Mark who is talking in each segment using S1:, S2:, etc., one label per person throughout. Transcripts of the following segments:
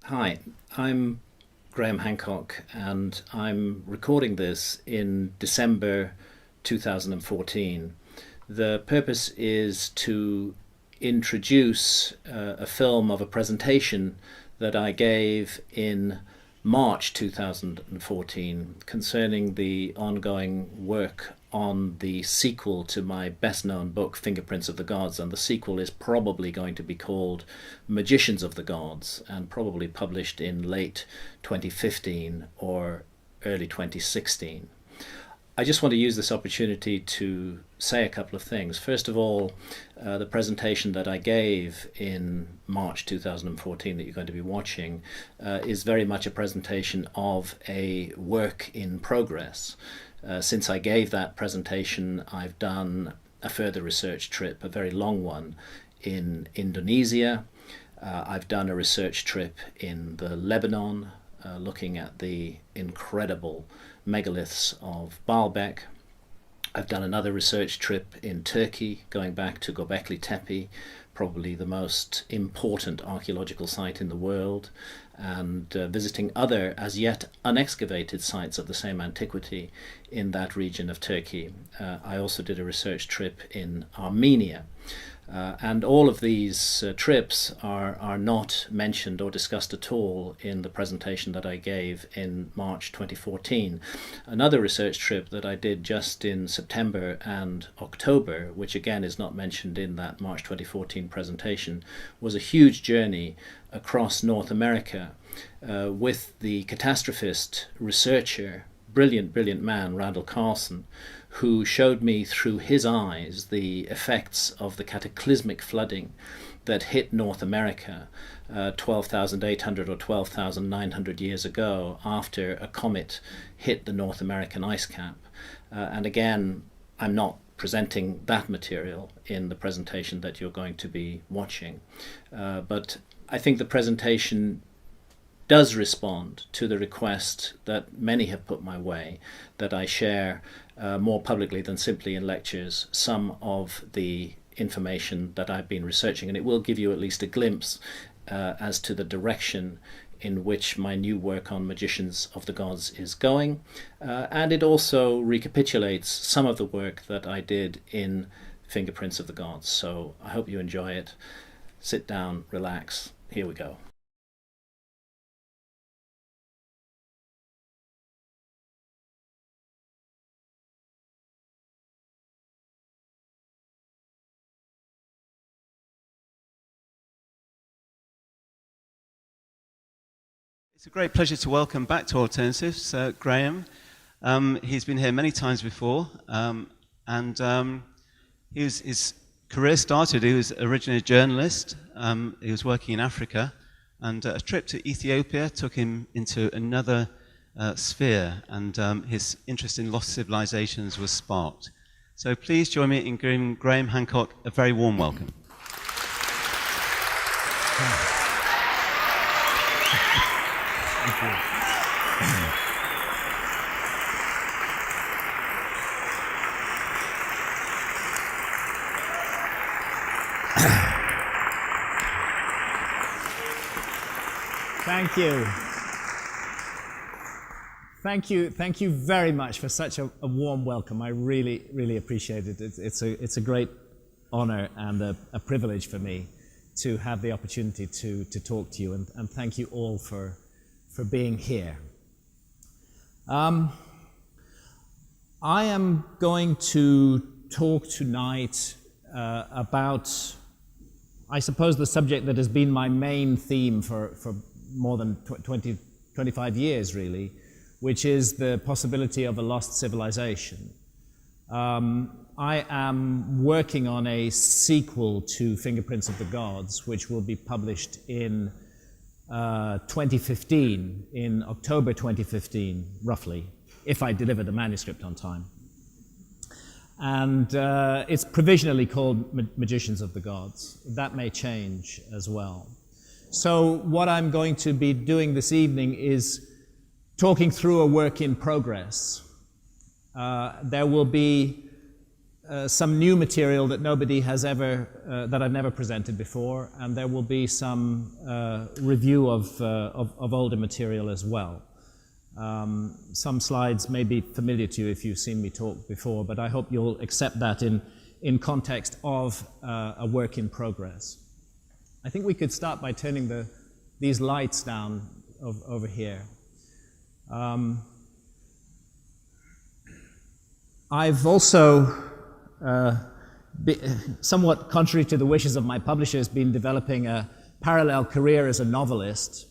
S1: Hi, I'm Graham Hancock, and I'm recording this in December 2014. The purpose is to introduce a film of a presentation that I gave in March 2014 concerning the ongoing work on the sequel to my best known book, Fingerprints of the Gods. And the sequel is probably going to be called Magicians of the Gods and probably published in late 2015 or early 2016. I just want to use this opportunity to say a couple of things. First of all, the presentation that I gave in March 2014 that you're going to be watching is very much a presentation of a work in progress. Since I gave that presentation, I've done a further research trip, a very long one, in Indonesia. I've done a research trip in the Lebanon, looking at the incredible megaliths of Baalbek. I've done another research trip in Turkey, going back to Göbekli Tepe, probably the most important archaeological site in the world, and visiting other as yet unexcavated sites of the same antiquity in that region of Turkey. I also did a research trip in Armenia. And all of these trips are not mentioned or discussed at all in the presentation that I gave in March 2014. Another research trip that I did just in September and October, which again is not mentioned in that March 2014 presentation, was a huge journey across North America with the catastrophist researcher, brilliant man, Randall Carlson, who showed me through his eyes the effects of the cataclysmic flooding that hit North America 12,800 or 12,900 years ago after a comet hit the North American ice cap. And again, I'm not presenting that material in the presentation that you're going to be watching. But I think the presentation does respond to the request that many have put my way, that I share more publicly than simply in lectures some of the information that I've been researching, and it will give you at least a glimpse as to the direction in which my new work on Magicians of the Gods is going, and it also recapitulates some of the work that I did in Fingerprints of the Gods. So I hope you enjoy it. Sit down, relax, here we go.
S2: It's a great pleasure to welcome back to Alternatives Graham. He's been here many times before, and his career started. He was originally a journalist. He was working in Africa, and a trip to Ethiopia took him into another sphere, and his interest in lost civilizations was sparked. So please join me in giving Graham Hancock a very warm welcome.
S3: Thank you. Thank you very much for such a warm welcome. I really appreciate it. It's a great honor and a privilege for me to have the opportunity to talk to you, and thank you all for being here. I am going to talk tonight about, I suppose, the subject that has been my main theme for more than 25 years, really, which is the possibility of a lost civilization. I am working on a sequel to Fingerprints of the Gods, which will be published in 2015, in October 2015, roughly, if I deliver the manuscript on time. And it's provisionally called Magicians of the Gods. That may change as well. So what I'm going to be doing this evening is talking through a work in progress. There will be some new material that nobody has ever, that I've never presented before, and there will be some review of older material as well. Some slides may be familiar to you if you've seen me talk before, but I hope you'll accept that in context of a work in progress. I think we could start by turning these lights down over here. I've also, somewhat contrary to the wishes of my publishers, been developing a parallel career as a novelist.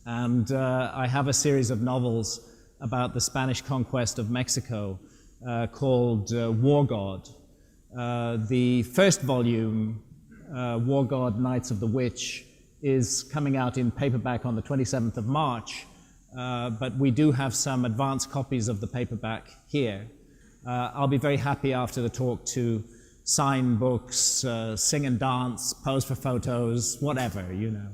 S3: And I have a series of novels about the Spanish conquest of Mexico called War God. The first volume, War God, Knights of the Witch, is coming out in paperback on the 27th of March, but we do have some advanced copies of the paperback here. I'll be very happy after the talk to sign books, sing and dance, pose for photos, whatever, you know.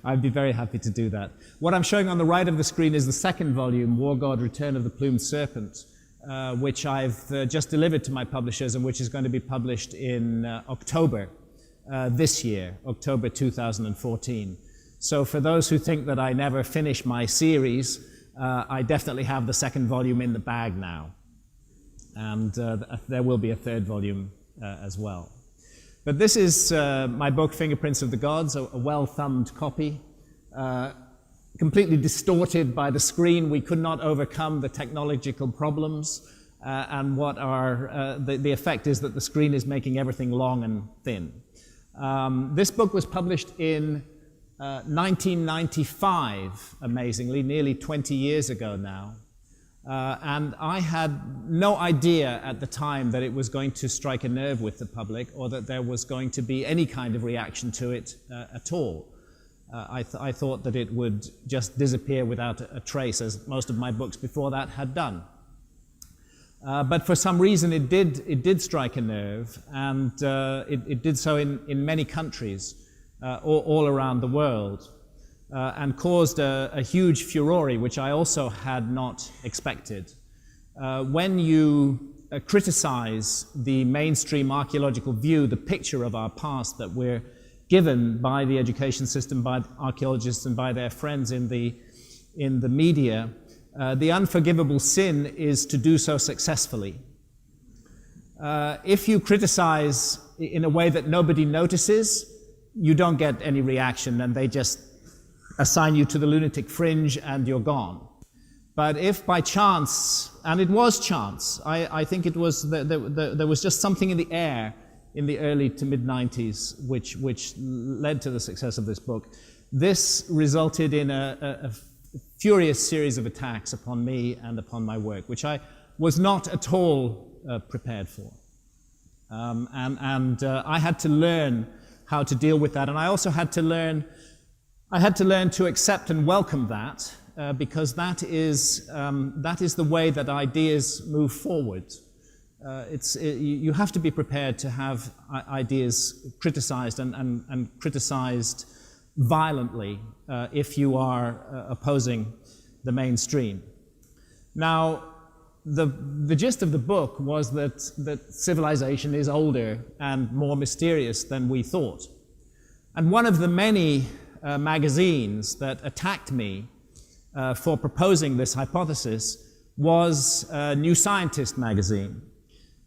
S3: I'd be very happy to do that. What I'm showing on the right of the screen is the second volume, War God, Return of the Plumed Serpent, which I've just delivered to my publishers and which is going to be published in October this year, October 2014. So for those who think that I never finish my series, I definitely have the second volume in the bag now. And there will be a third volume as well. But this is my book, Fingerprints of the Gods, a well-thumbed copy, completely distorted by the screen. We could not overcome the technological problems, and what the effect is that the screen is making everything long and thin. This book was published in 1995, amazingly, nearly 20 years ago now. And I had no idea at the time that it was going to strike a nerve with the public or that there was going to be any kind of reaction to it at all. I thought that it would just disappear without a trace, as most of my books before that had done. But for some reason it did strike a nerve, and it did so in many countries all around the world. And caused a huge furore, which I also had not expected. When you criticize the mainstream archaeological view, the picture of our past that we're given by the education system, by archaeologists, and by their friends in the media, the unforgivable sin is to do so successfully. If you criticize in a way that nobody notices, you don't get any reaction, and they just assign you to the lunatic fringe and you're gone. But if by chance, and it was chance, I think it was, there was just something in the air in the early to mid-90s which led to the success of this book. This resulted in a furious series of attacks upon me and upon my work, which I was not at all prepared for. I had to learn how to deal with that, and I also had to learn to accept and welcome that, because that is the way that ideas move forward. You have to be prepared to have ideas criticized and criticized violently if you are opposing the mainstream. Now, the gist of the book was that civilization is older and more mysterious than we thought. And one of the many magazines that attacked me for proposing this hypothesis was New Scientist magazine.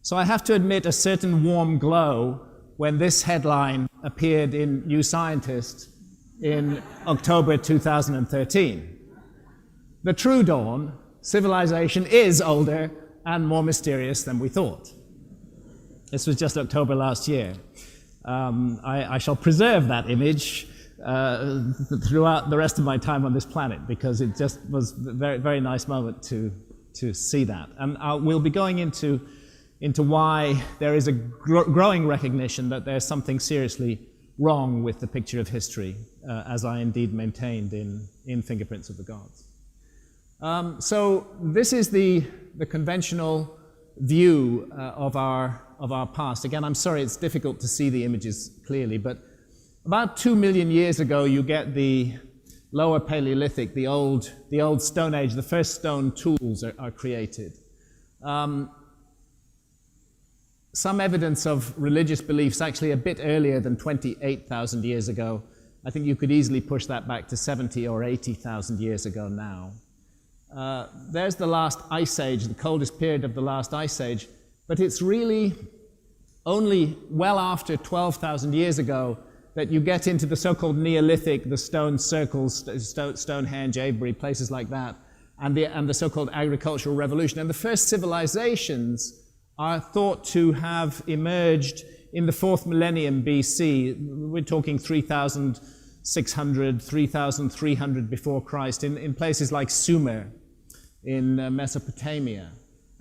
S3: So I have to admit a certain warm glow when this headline appeared in New Scientist in October 2013. The true dawn: civilization is older and more mysterious than we thought. This was just October last year. I shall preserve that image throughout the rest of my time on this planet, because it just was a very, very nice moment to see that. And we'll be going into why there is a growing recognition that there's something seriously wrong with the picture of history, as I indeed maintained in Fingerprints of the Gods. So this is the conventional view of our past. Again, I'm sorry it's difficult to see the images clearly, but about 2 million years ago, you get the Lower Paleolithic, the old Stone Age. The first stone tools are created. some evidence of religious beliefs actually a bit earlier than 28,000 years ago. I think you could easily push that back to 70 or 80,000 years ago now. There's the last ice age, the coldest period of the last ice age, but it's really only well after 12,000 years ago that you get into the so-called Neolithic, the stone circles, Stonehenge, Avebury, places like that, and the so-called agricultural revolution. And the first civilizations are thought to have emerged in the 4th millennium BC. We're talking 3,600, 3,300 before Christ, in places like Sumer in Mesopotamia.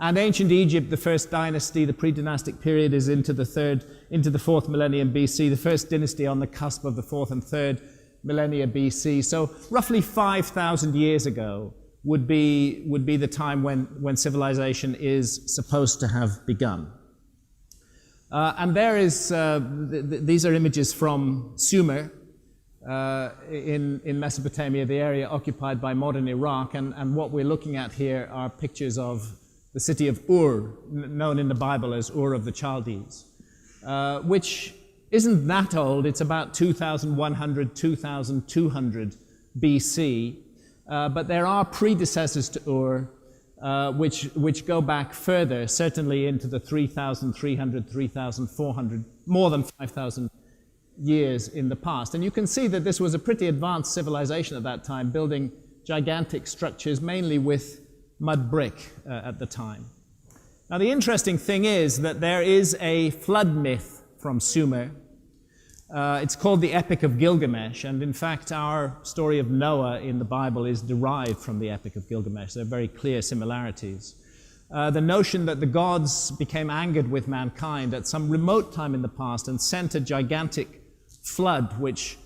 S3: And ancient Egypt, the first dynasty, the pre-dynastic period, is into the 4th millennium BC, the first dynasty on the cusp of the 4th and 3rd millennia BC. So roughly 5,000 years ago would be the time when civilization is supposed to have begun. And there is, these are images from Sumer in Mesopotamia, the area occupied by modern Iraq, and what we're looking at here are pictures of the city of Ur, known in the Bible as Ur of the Chaldees, which isn't that old. It's about 2,100, 2,200 BC. But there are predecessors to Ur, which go back further, certainly into the 3,300, 3,400, more than 5,000 years in the past. And you can see that this was a pretty advanced civilization at that time, building gigantic structures, mainly with mud brick at the time. Now, the interesting thing is that there is a flood myth from Sumer. It's called the Epic of Gilgamesh, and in fact our story of Noah in the Bible is derived from the Epic of Gilgamesh. There are very clear similarities. The notion that the gods became angered with mankind at some remote time in the past and sent a gigantic flood which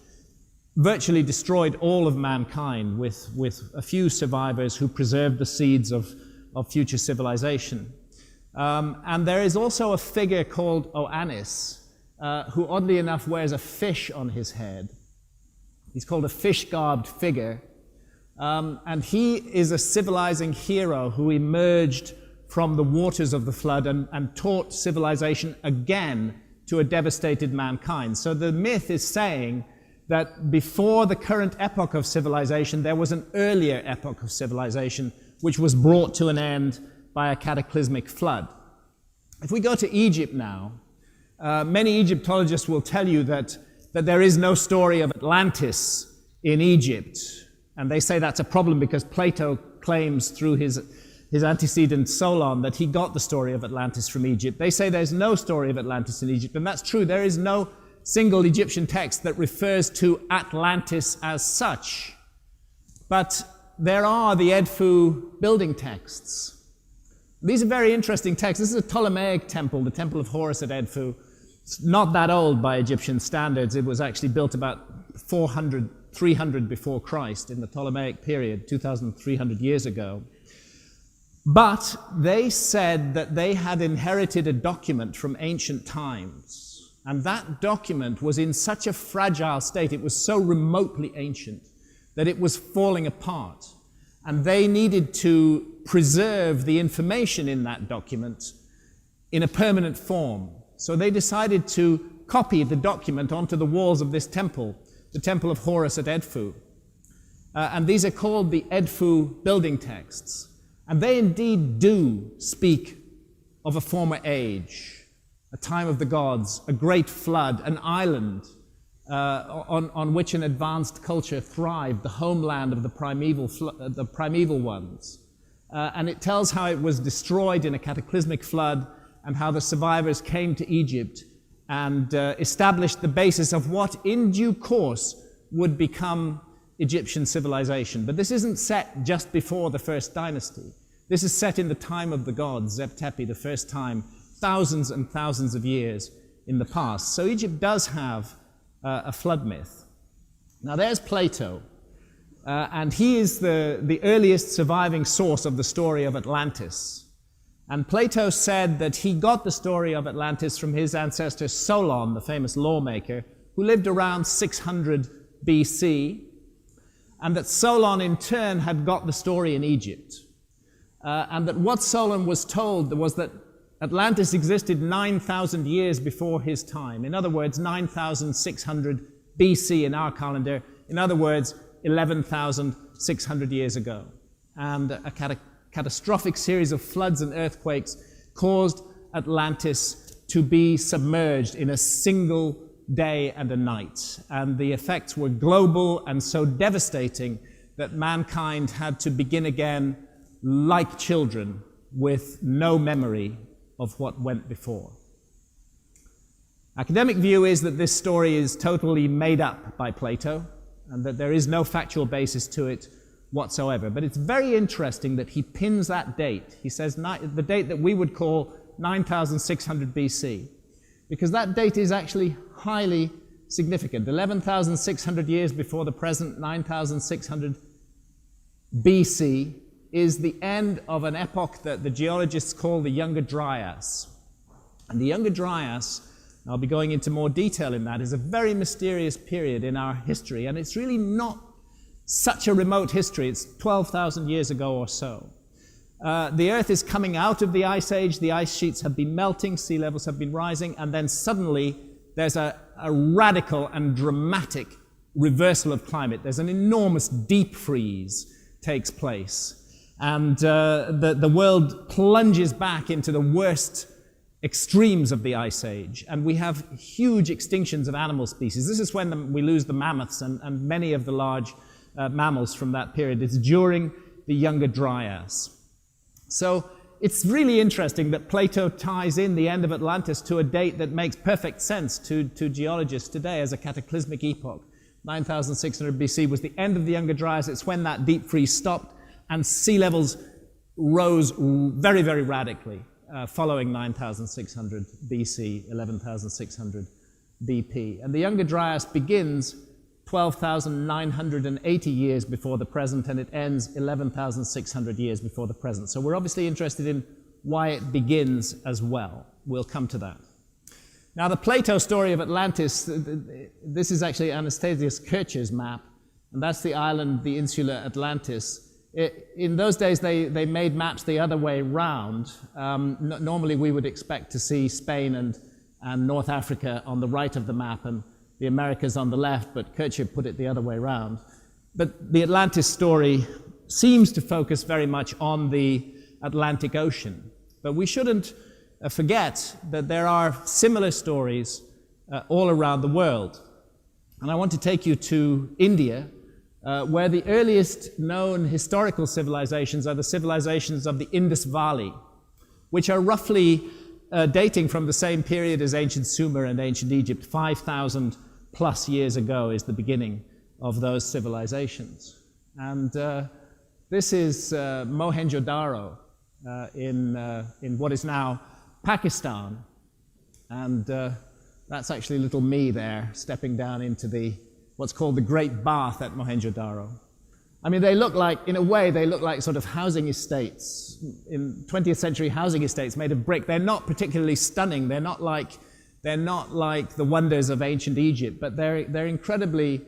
S3: virtually destroyed all of mankind, with a few survivors who preserved the seeds of future civilization. And there is also a figure called Oannes, who oddly enough wears a fish on his head. He's called a fish-garbed figure. And he is a civilizing hero who emerged from the waters of the flood and taught civilization again to a devastated mankind. So the myth is saying that before the current epoch of civilization, there was an earlier epoch of civilization which was brought to an end by a cataclysmic flood. If we go to Egypt now, many Egyptologists will tell you that there is no story of Atlantis in Egypt. And they say that's a problem because Plato claims through his antecedent Solon that he got the story of Atlantis from Egypt. They say there's no story of Atlantis in Egypt, and that's true. There is no single Egyptian text that refers to Atlantis as such. But there are the Edfu building texts. These are very interesting texts. This is a Ptolemaic temple, the Temple of Horus at Edfu. It's not that old by Egyptian standards. It was actually built about 400, 300 before Christ in the Ptolemaic period, 2,300 years ago. But they said that they had inherited a document from ancient times. And that document was in such a fragile state, it was so remotely ancient, that it was falling apart. And they needed to preserve the information in that document in a permanent form. So they decided to copy the document onto the walls of this temple, the Temple of Horus at Edfu. And these are called the Edfu building texts. And they indeed do speak of a former age, a time of the gods, a great flood, an island on which an advanced culture thrived, the homeland of the primeval ones. And it tells how it was destroyed in a cataclysmic flood and how the survivors came to Egypt and established the basis of what in due course would become Egyptian civilization. But this isn't set just before the first dynasty. This is set in the time of the gods, Zeb Tepi, the first time, thousands and thousands of years in the past. So Egypt does have a flood myth. Now there's Plato, and he is the earliest surviving source of the story of Atlantis. And Plato said that he got the story of Atlantis from his ancestor Solon, the famous lawmaker, who lived around 600 BC, and that Solon in turn had got the story in Egypt. And that what Solon was told was that Atlantis existed 9,000 years before his time. In other words, 9,600 BC in our calendar. In other words, 11,600 years ago. And a catastrophic series of floods and earthquakes caused Atlantis to be submerged in a single day and a night. And the effects were global and so devastating that mankind had to begin again like children with no memory of what went before. Academic view is that this story is totally made up by Plato and that there is no factual basis to it whatsoever. But it's very interesting that he pins that date. He says the date that we would call 9,600 BC, because that date is actually highly significant. 11,600 years before the present, 9,600 BC, is the end of an epoch that the geologists call the Younger Dryas. And the Younger Dryas, and I'll be going into more detail in that, is a very mysterious period in our history, and it's really not such a remote history. It's 12,000 years ago or so. The Earth is coming out of the Ice Age. The ice sheets have been melting, sea levels have been rising, and then suddenly there's a radical and dramatic reversal of climate. There's an enormous deep freeze takes place. And the world plunges back into the worst extremes of the Ice Age. And we have huge extinctions of animal species. This is when we lose the mammoths and many of the large mammals from that period. It's during the Younger Dryas. So it's really interesting that Plato ties in the end of Atlantis to a date that makes perfect sense to geologists today as a cataclysmic epoch. 9,600 BC was the end of the Younger Dryas. It's when that deep freeze stopped and sea levels rose very, very radically following 9,600 BC, 11,600 BP. And the Younger Dryas begins 12,980 years before the present, and it ends 11,600 years before the present. So we're obviously interested in why it begins as well. We'll come to that. Now, the Plato story of Atlantis, this is actually Anastasius Kircher's map, and that's the island, the insular Atlantis. In those days, they made maps the other way round. Normally, we would expect to see Spain and North Africa on the right of the map and the Americas on the left, but Kircher put it the other way around. But the Atlantis story seems to focus very much on the Atlantic Ocean. But we shouldn't forget that there are similar stories all around the world. And I want to take you to India, where the earliest known historical civilizations are the civilizations of the Indus Valley, which are roughly dating from the same period as ancient Sumer and ancient Egypt. 5,000 plus years ago is the beginning of those civilizations. And this is Mohenjo-Daro in what is now Pakistan. And that's actually little me there, stepping down into what's called the Great Bath at Mohenjo-Daro. I mean, they look like, in a way, they look like sort of housing estates, in 20th century housing estates made of brick. They're not particularly stunning. They're not like the wonders of ancient Egypt, but they're incredibly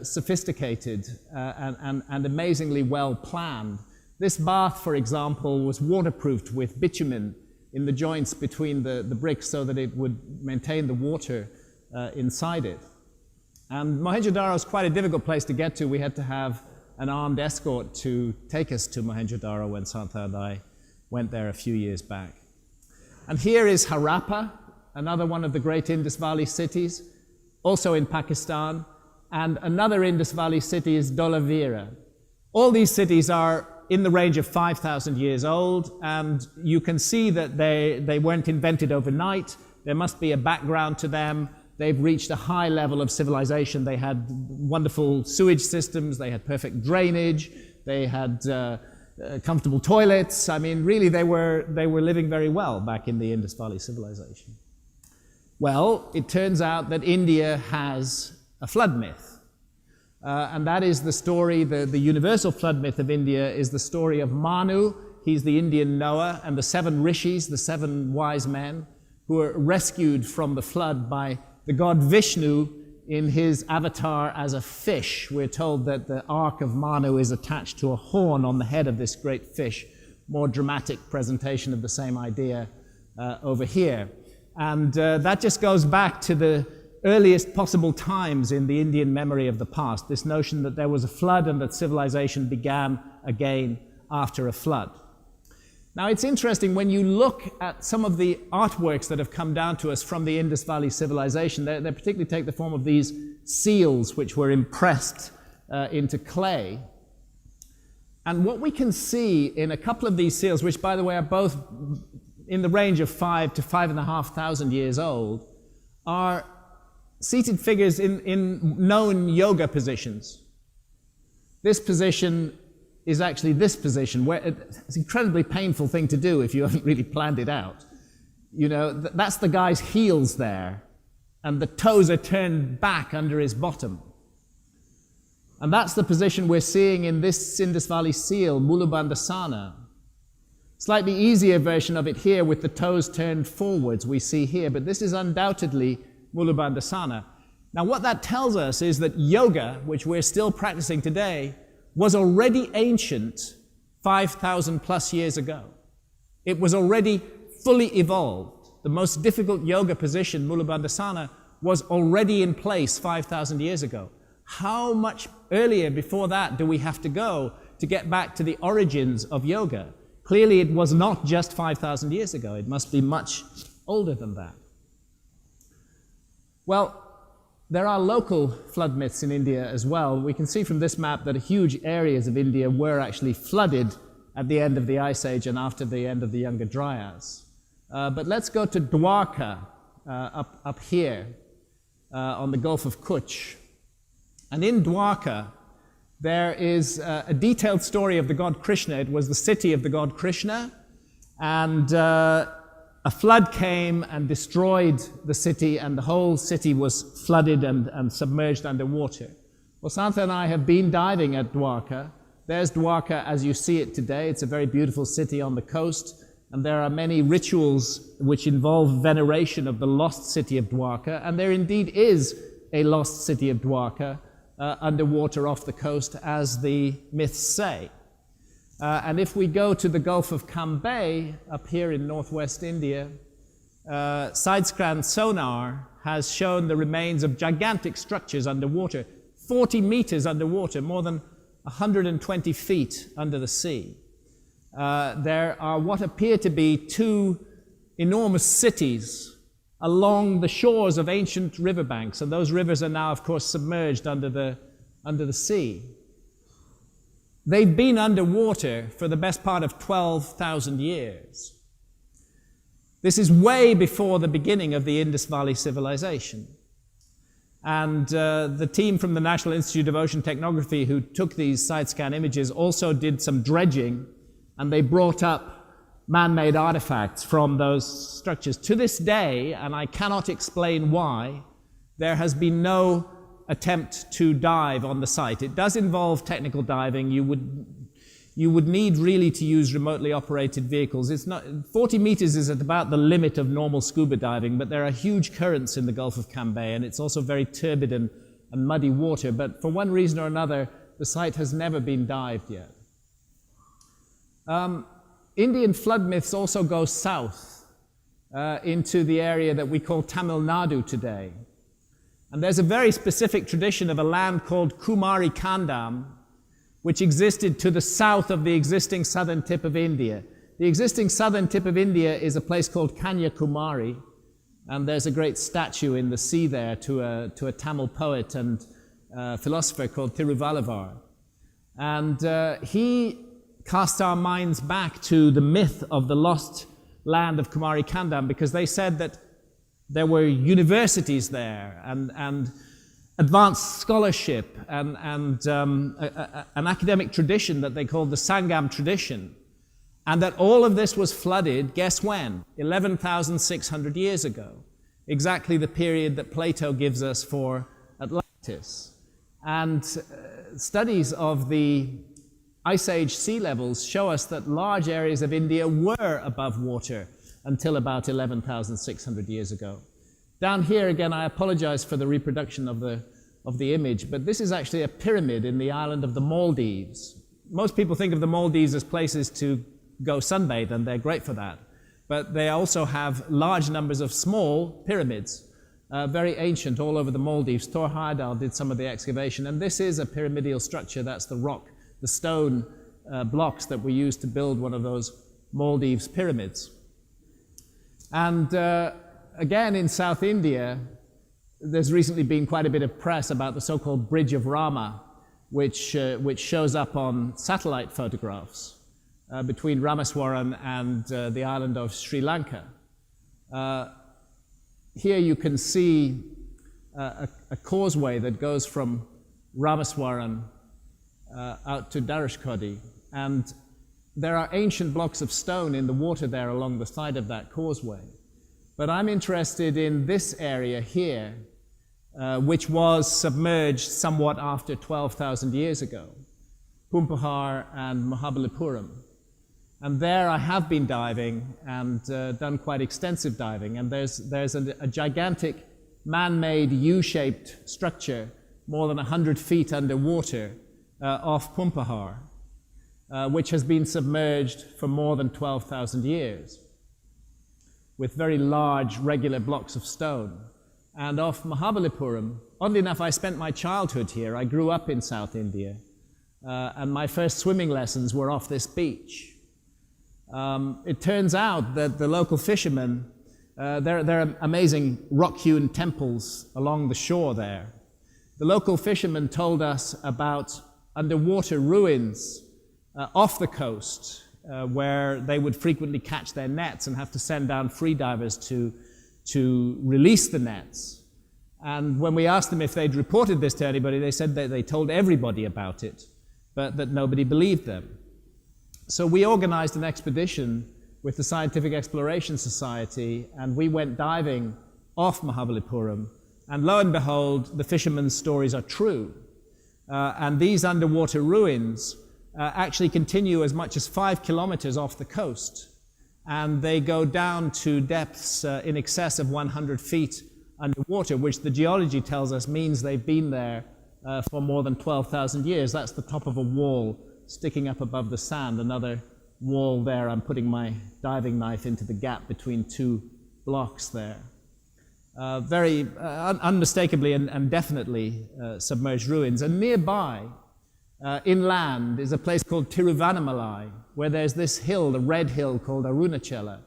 S3: sophisticated and amazingly well planned. This bath, for example, was waterproofed with bitumen in the joints between the bricks so that it would maintain the water inside it. And Mohenjo-Daro is quite a difficult place to get to. We had to have an armed escort to take us to Mohenjo-Daro when Santa and I went there a few years back. And here is Harappa, another one of the great Indus Valley cities, also in Pakistan, and another Indus Valley city is Dholavira. All these cities are in the range of 5,000 years old, and you can see that they weren't invented overnight. There must be a background to them. They've reached a high level of civilization. They had wonderful sewage systems. They had perfect drainage. They had comfortable toilets. I mean, really, they were living very well back in the Indus Valley civilization. Well, it turns out that India has a flood myth. And that is the story, the universal flood myth of India is the story of Manu. He's the Indian Noah, and the 7 rishis, the 7 wise men, who were rescued from the flood by the god Vishnu in his avatar as a fish. We're told that the Ark of Manu is attached to a horn on the head of this great fish. More dramatic presentation of the same idea over here. And that just goes back to the earliest possible times in the Indian memory of the past, this notion that there was a flood and that civilization began again after a flood. Now, it's interesting when you look at some of the artworks that have come down to us from the Indus Valley civilization. They particularly take the form of these seals which were impressed into clay. And what we can see in a couple of these seals, which by the way are both in the range of 5 to 5,500 years old, are seated figures in known yoga positions. This position is actually this position, where it's an incredibly painful thing to do if you haven't really planned it out. You know, that's the guy's heels there, and the toes are turned back under his bottom. And that's the position we're seeing in this Indus Valley seal, Mulubandhasana. Slightly easier version of it here with the toes turned forwards we see here, but this is undoubtedly Mulubandhasana. Now what that tells us is that yoga, which we're still practicing today, was already ancient 5,000 plus years ago. It was already fully evolved. The most difficult yoga position, Mulubandhasana, was already in place 5,000 years ago. How much earlier before that do we have to go to get back to the origins of yoga? Clearly it was not just 5,000 years ago. It must be much older than that. Well, there are local flood myths in India as well. We can see from this map that huge areas of India were actually flooded at the end of the Ice Age and after the end of the Younger Dryas. But let's go to Dwarka, up here, on the Gulf of Kutch. And in Dwarka, there is a detailed story of the god Krishna. It was the city of the god Krishna, and a flood came and destroyed the city, and the whole city was flooded and submerged underwater. Well, Santha and I have been diving at Dwarka. There's Dwarka as you see it today. It's a very beautiful city on the coast, and there are many rituals which involve veneration of the lost city of Dwarka, and there indeed is a lost city of Dwarka underwater off the coast, as the myths say. And if we go to the Gulf of Cambay, up here in northwest India, side-scan sonar has shown the remains of gigantic structures underwater, 40 meters underwater, more than 120 feet under the sea. There are what appear to be two enormous cities along the shores of ancient riverbanks, and those rivers are now, of course, submerged under the sea. They've been underwater for the best part of 12,000 years. This is way before the beginning of the Indus Valley civilization. And the team from the National Institute of Ocean Technography who took these side-scan images also did some dredging, and they brought up man-made artifacts from those structures. To this day, and I cannot explain why, there has been no attempt to dive on the site. It does involve technical diving. You would need really to use remotely operated vehicles. It's not 40 meters is at about the limit of normal scuba diving, but there are huge currents in the Gulf of Cambay, and it's also very turbid and muddy water. But for one reason or another, the site has never been dived yet. Indian flood myths also go south into the area that we call Tamil Nadu today. And there's a very specific tradition of a land called Kumari Kandam, which existed to the south of the existing southern tip of India. The existing southern tip of India is a place called Kanyakumari, and there's a great statue in the sea there to a Tamil poet and philosopher called Thiruvalluvar. And he cast our minds back to the myth of the lost land of Kumari Kandam, because they said that there were universities there and advanced scholarship and an academic tradition that they called the Sangam tradition, and that all of this was flooded, guess when? 11,600 years ago, exactly the period that Plato gives us for Atlantis. And studies of the Ice Age sea levels show us that large areas of India were above water until about 11,600 years ago. Down here, again, I apologize for the reproduction of the image, but this is actually a pyramid in the island of the Maldives. Most people think of the Maldives as places to go sunbathe, and they're great for that. but they also have large numbers of small pyramids, very ancient, all over the Maldives. Thor Heyerdahl did some of the excavation, and this is a pyramidal structure. That's the rock, the stone blocks that we used to build one of those Maldives pyramids. And again, in South India, there's recently been quite a bit of press about the so-called Bridge of Rama, which shows up on satellite photographs between Ramaswaram and the island of Sri Lanka. Here you can see a causeway that goes from Ramaswaram out to Dhanushkodi, and there are ancient blocks of stone in the water there along the side of that causeway. But I'm interested in this area here, which was submerged somewhat after 12,000 years ago, Pumpahar and Mahabalipuram. And there I have been diving and done quite extensive diving, and there's a gigantic man-made U-shaped structure more than 100 feet underwater off Pumpahar, which has been submerged for more than 12,000 years, with very large regular blocks of stone. And off Mahabalipuram, oddly enough, I spent my childhood here. I grew up in South India, and my first swimming lessons were off this beach. It turns out that the local fishermen, there are amazing rock-hewn temples along the shore there. The local fishermen told us about underwater ruins off the coast, where they would frequently catch their nets and have to send down freedivers to release the nets. And when we asked them if they'd reported this to anybody, they said that they told everybody about it, but that nobody believed them. So we organized an expedition with the Scientific Exploration Society, and we went diving off Mahabalipuram, and lo and behold, the fishermen's stories are true. And these underwater ruins actually continue as much as 5 kilometers off the coast, and they go down to depths in excess of 100 feet underwater, which the geology tells us means they've been there for more than 12,000 years. That's the top of a wall sticking up above the sand, another wall there. I'm putting my diving knife into the gap between two blocks there. Very unmistakably and definitely submerged ruins. And nearby, inland, is a place called Tiruvannamalai, where there's this hill, the red hill called Arunachala.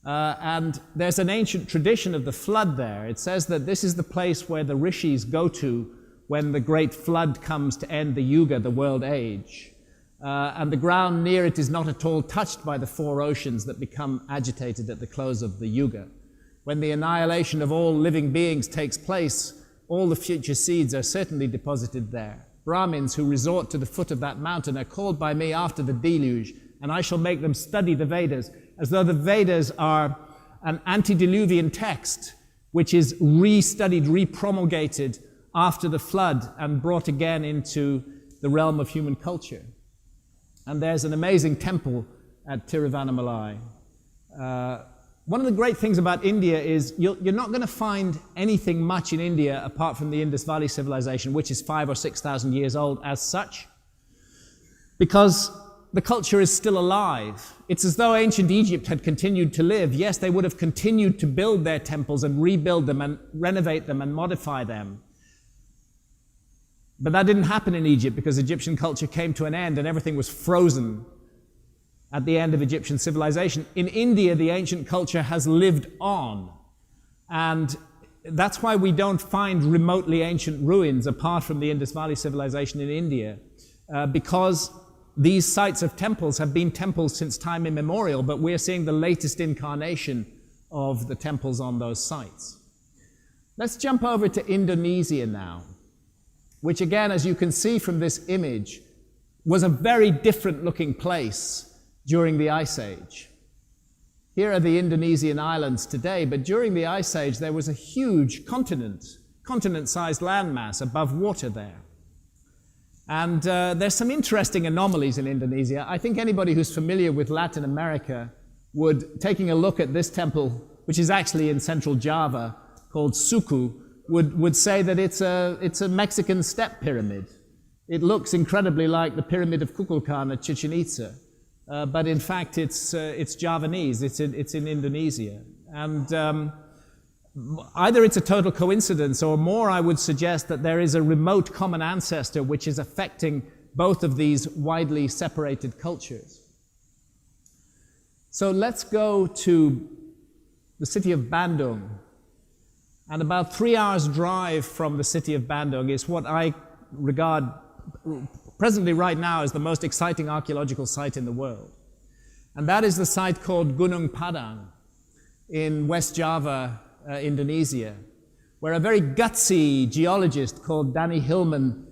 S3: And there's an ancient tradition of the flood there. It says that this is the place where the rishis go to when the great flood comes to end the Yuga, the world age. And the ground near it is not at all touched by the 4 oceans that become agitated at the close of the Yuga. When the annihilation of all living beings takes place, all the future seeds are certainly deposited there. Brahmins who resort to the foot of that mountain are called by me after the deluge, and I shall make them study the Vedas, as though the Vedas are an antediluvian text which is re-studied, re-promulgated after the flood and brought again into the realm of human culture. And there's an amazing temple at Tiruvannamalai. One of the great things about India is you're not going to find anything much in India apart from the Indus Valley civilization, which is 5,000 or 6,000 years old as such, because the culture is still alive. It's as though ancient Egypt had continued to live. Yes, they would have continued to build their temples and rebuild them and renovate them and modify them. But that didn't happen in Egypt because Egyptian culture came to an end and everything was frozen at the end of Egyptian civilization. In India, the ancient culture has lived on. And that's why we don't find remotely ancient ruins apart from the Indus Valley civilization in India, because these sites of temples have been temples since time immemorial, but we're seeing the latest incarnation of the temples on those sites. Let's jump over to Indonesia now, which again, as you can see from this image, was a very different looking place during the Ice Age. Here are the Indonesian islands today, but during the Ice Age there was a huge continent-sized landmass above water there. And there's some interesting anomalies in Indonesia. I think anybody who's familiar with Latin America would, taking a look at this temple, which is actually in central Java, called Suku, would say that it's a Mexican step pyramid. It looks incredibly like the pyramid of Kukulkan at Chichen Itza. but in fact it's Javanese, it's in Indonesia. And either it's a total coincidence, or more, I would suggest that there is a remote common ancestor which is affecting both of these widely separated cultures. So let's go to the city of Bandung. And about 3 hours' drive from the city of Bandung is what I regard presently right now as the most exciting archaeological site in the world. And that is the site called Gunung Padang in West Java, Indonesia, where a very gutsy geologist called Danny Hillman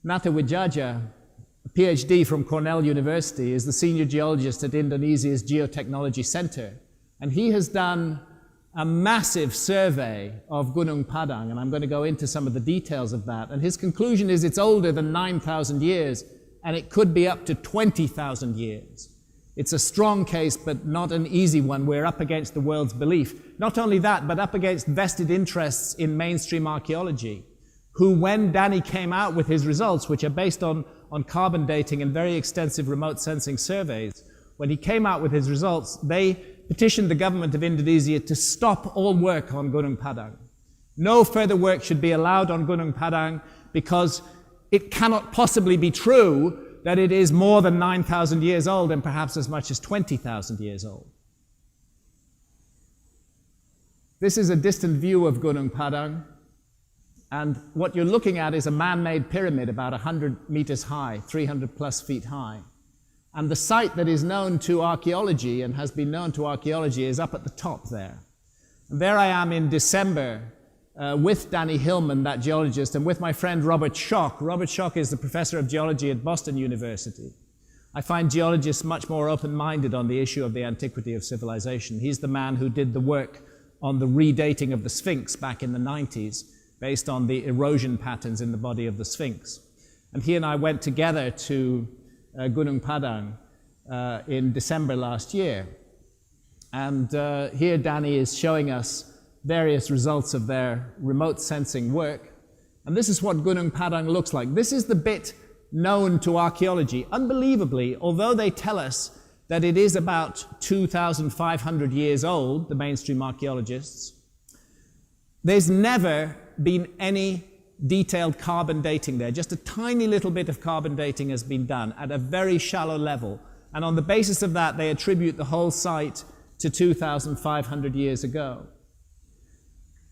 S3: Natawijaja, a PhD from Cornell University, is the senior geologist at Indonesia's Geotechnology Center. And he has done a massive survey of Gunung Padang, and I'm going to go into some of the details of that. And his conclusion is it's older than 9,000 years, and it could be up to 20,000 years. It's a strong case, but not an easy one. We're up against the world's belief. Not only that, but up against vested interests in mainstream archaeology, who, when Danny came out with his results, which are based on carbon dating and very extensive remote sensing surveys, when he came out with his results, they petitioned the government of Indonesia to stop all work on Gunung Padang. No further work should be allowed on Gunung Padang because it cannot possibly be true that it is more than 9,000 years old and perhaps as much as 20,000 years old. This is a distant view of Gunung Padang, and what you're looking at is a man-made pyramid about 100 meters high, 300 plus feet high. And the site that is known to archaeology and has been known to archaeology is up at the top there. And there I am in December with Danny Hillman, that geologist, and with my friend Robert Schoch. Robert Schoch is the professor of geology at Boston University. I find geologists much more open-minded on the issue of the antiquity of civilization. He's the man who did the work on the redating of the Sphinx back in the 90s, based on the erosion patterns in the body of the Sphinx. And he and I went together to Gunung Padang in December last year. And here Danny is showing us various results of their remote sensing work. And this is what Gunung Padang looks like. This is the bit known to archaeology. Unbelievably, although they tell us that it is about 2,500 years old, the mainstream archaeologists, there's never been any detailed carbon dating there. Just a tiny little bit of carbon dating has been done at a very shallow level. And on the basis of that, they attribute the whole site to 2,500 years ago.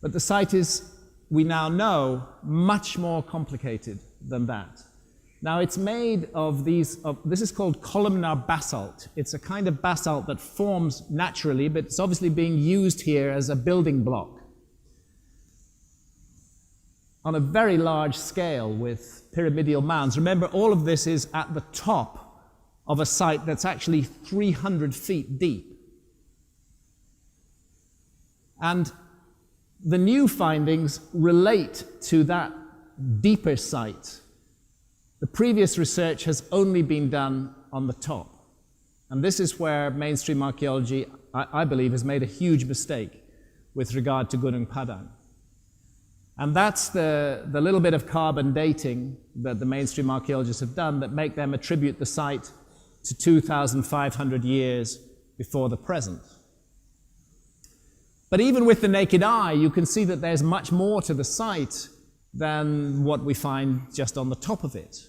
S3: But the site is, we now know, much more complicated than that. Now, it's made of this is called columnar basalt. It's a kind of basalt that forms naturally, but it's obviously being used here as a building block on a very large scale with pyramidal mounds. Remember, all of this is at the top of a site that's actually 300 feet deep. And the new findings relate to that deeper site. The previous research has only been done on the top. And this is where mainstream archaeology, I believe, has made a huge mistake with regard to Gunung Padang. And that's the little bit of carbon dating that the mainstream archaeologists have done that make them attribute the site to 2,500 years before the present. But even with the naked eye, you can see that there's much more to the site than what we find just on the top of it.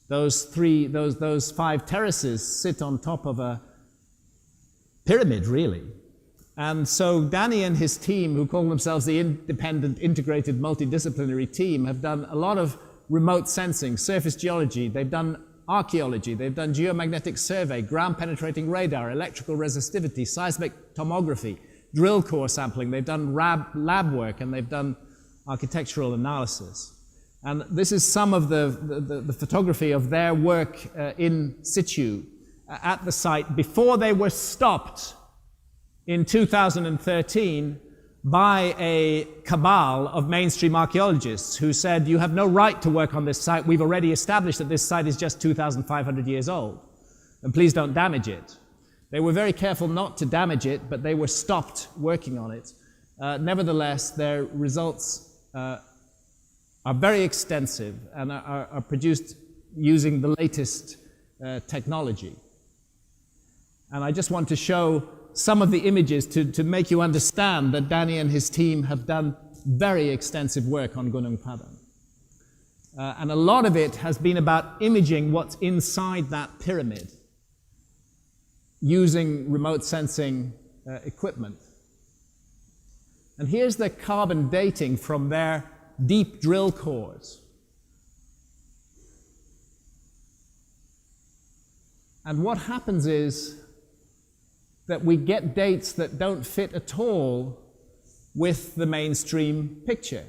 S3: Those 5 terraces sit on top of a pyramid, really. And so Danny and his team, who call themselves the Independent Integrated Multidisciplinary Team, have done a lot of remote sensing, surface geology, they've done archaeology, they've done geomagnetic survey, ground-penetrating radar, electrical resistivity, seismic tomography, drill core sampling, they've done lab work, and they've done architectural analysis. And this is some of the photography of their work in situ at the site before they were stopped in 2013 by a cabal of mainstream archaeologists who said, you have no right to work on this site. We've already established that this site is just 2,500 years old, and please don't damage it. They were very careful not to damage it, but they were stopped working on it. Nevertheless, their results are very extensive and are produced using the latest technology. And I just want to show some of the images to make you understand that Danny and his team have done very extensive work on Gunung Padang. And a lot of it has been about imaging what's inside that pyramid using remote sensing equipment. And here's the carbon dating from their deep drill cores. And what happens is that we get dates that don't fit at all with the mainstream picture.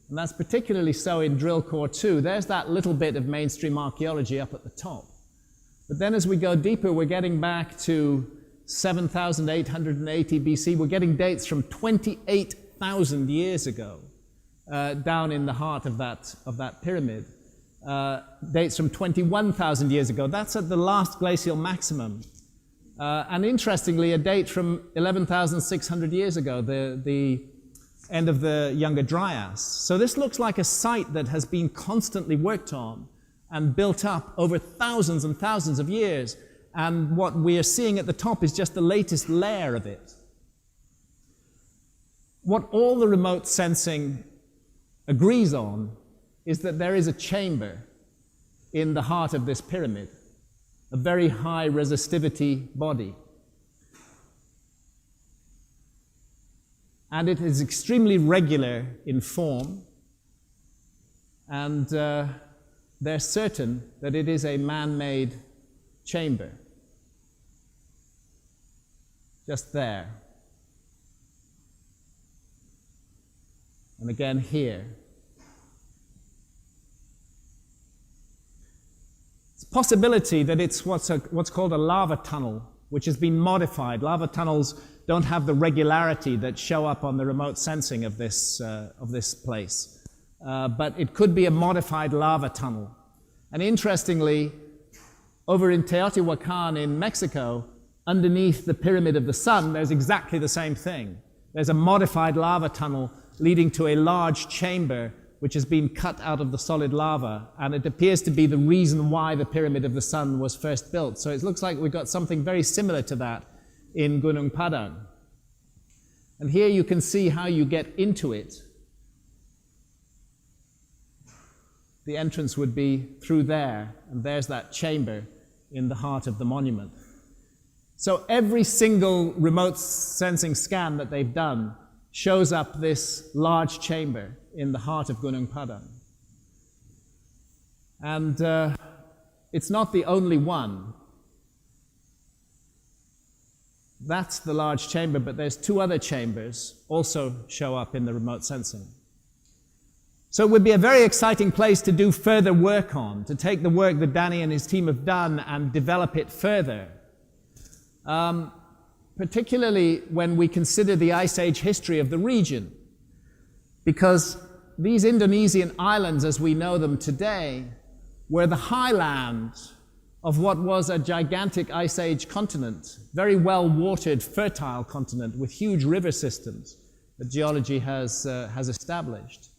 S3: And that's particularly so in drill core 2. There's that little bit of mainstream archaeology up at the top. But then as we go deeper, we're getting back to 7,880 BC. We're getting dates from 28,000 years ago, down in the heart of that pyramid. Dates from 21,000 years ago. That's at the last glacial maximum. And interestingly, a date from 11,600 years ago, the end of the Younger Dryas. So this looks like a site that has been constantly worked on and built up over thousands and thousands of years. And what we are seeing at the top is just the latest layer of it. What all the remote sensing agrees on is that there is a chamber in the heart of this pyramid, a very high resistivity body. And it is extremely regular in form, and they're certain that it is a man-made chamber. Just there. And again here. It's a possibility that it's what's called a lava tunnel, which has been modified. Lava tunnels don't have the regularity that show up on the remote sensing of this place. But it could be a modified lava tunnel. And interestingly, over in Teotihuacan in Mexico, underneath the Pyramid of the Sun, there's exactly the same thing. There's a modified lava tunnel leading to a large chamber which has been cut out of the solid lava, and it appears to be the reason why the Pyramid of the Sun was first built. So it looks like we've got something very similar to that in Gunung Padang. And here you can see how you get into it. The entrance would be through there, and there's that chamber in the heart of the monument. So every single remote sensing scan that they've done shows up this large chamber in the heart of Gunung Padang. And it's not the only one. That's the large chamber, but there's two other chambers also show up in the remote sensing. So it would be a very exciting place to do further work on, to take the work that Danny and his team have done and develop it further. Particularly when we consider the Ice Age history of the region. Because these Indonesian islands, as we know them today, were the highland of what was a gigantic Ice Age continent, very well-watered, fertile continent with huge river systems that geology has established,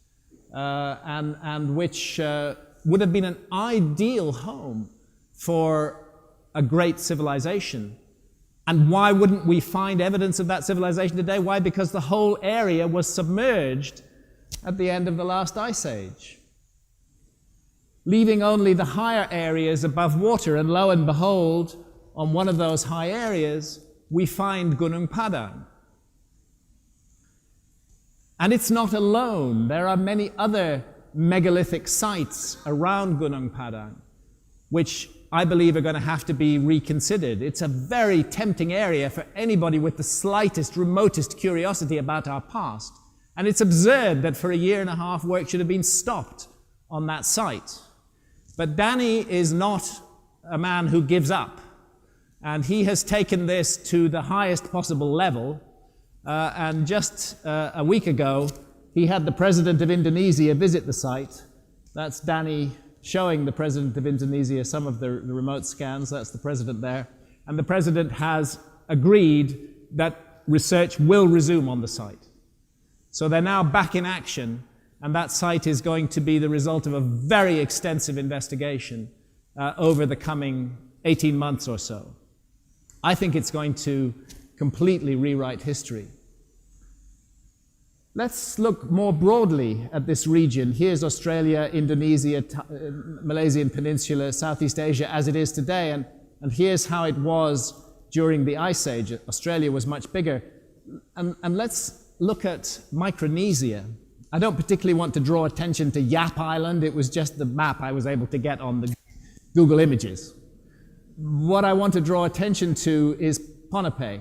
S3: and which would have been an ideal home for a great civilization. And why wouldn't we find evidence of that civilization today? Why? Because the whole area was submerged at the end of the last Ice Age, leaving only the higher areas above water. And lo and behold, on one of those high areas, we find Gunung Padang. And it's not alone. There are many other megalithic sites around Gunung Padang, which I believe are going to have to be reconsidered. It's a very tempting area for anybody with the slightest, remotest curiosity about our past. And it's absurd that for a year and a half work should have been stopped on that site. But Danny is not a man who gives up. And he has taken this to the highest possible level. And just a week ago, he had the President of Indonesia visit the site. That's Danny showing the President of Indonesia some of the remote scans. That's the President there. And the President has agreed that research will resume on the site. So they're now back in action, and that site is going to be the result of a very extensive investigation over the coming 18 months or so. I think it's going to completely rewrite history. Let's look more broadly at this region. Here's Australia, Indonesia, Malaysian Peninsula, Southeast Asia as it is today, and here's how it was during the Ice Age. Australia was much bigger. And let's look at Micronesia. I don't particularly want to draw attention to Yap Island. It was just the map I was able to get on the Google Images. What I want to draw attention to is Ponape,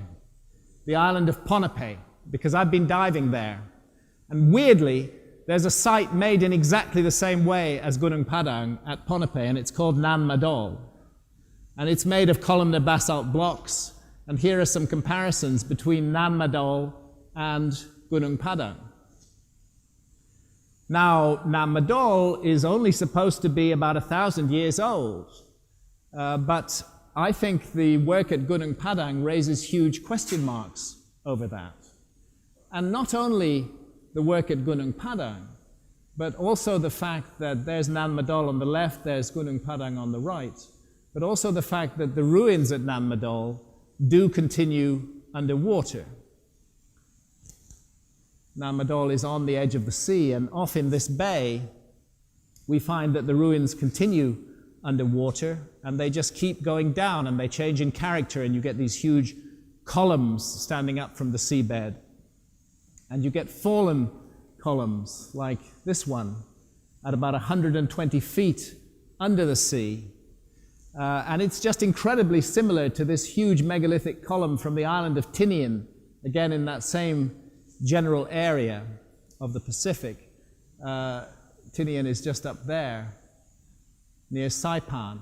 S3: the island of Ponape, because I've been diving there. And weirdly, there's a site made in exactly the same way as Gunung Padang at Ponape, and it's called Nan Madol. And it's made of columnar basalt blocks. And here are some comparisons between Nan Madol and Gunung Padang. Now, Nan Madol is only supposed to be about 1,000 years old. But I think the work at Gunung Padang raises huge question marks over that. And not only the work at Gunung Padang, but also the fact that there's Nan Madol on the left, there's Gunung Padang on the right, but also the fact that the ruins at Nan Madol do continue underwater. Nan Madol is on the edge of the sea, and off in this bay, we find that the ruins continue underwater, and they just keep going down, and they change in character, and you get these huge columns standing up from the seabed. And you get fallen columns like this one at about 120 feet under the sea. And it's just incredibly similar to this huge megalithic column from the island of Tinian, again in that same general area of the Pacific. Tinian is just up there near Saipan.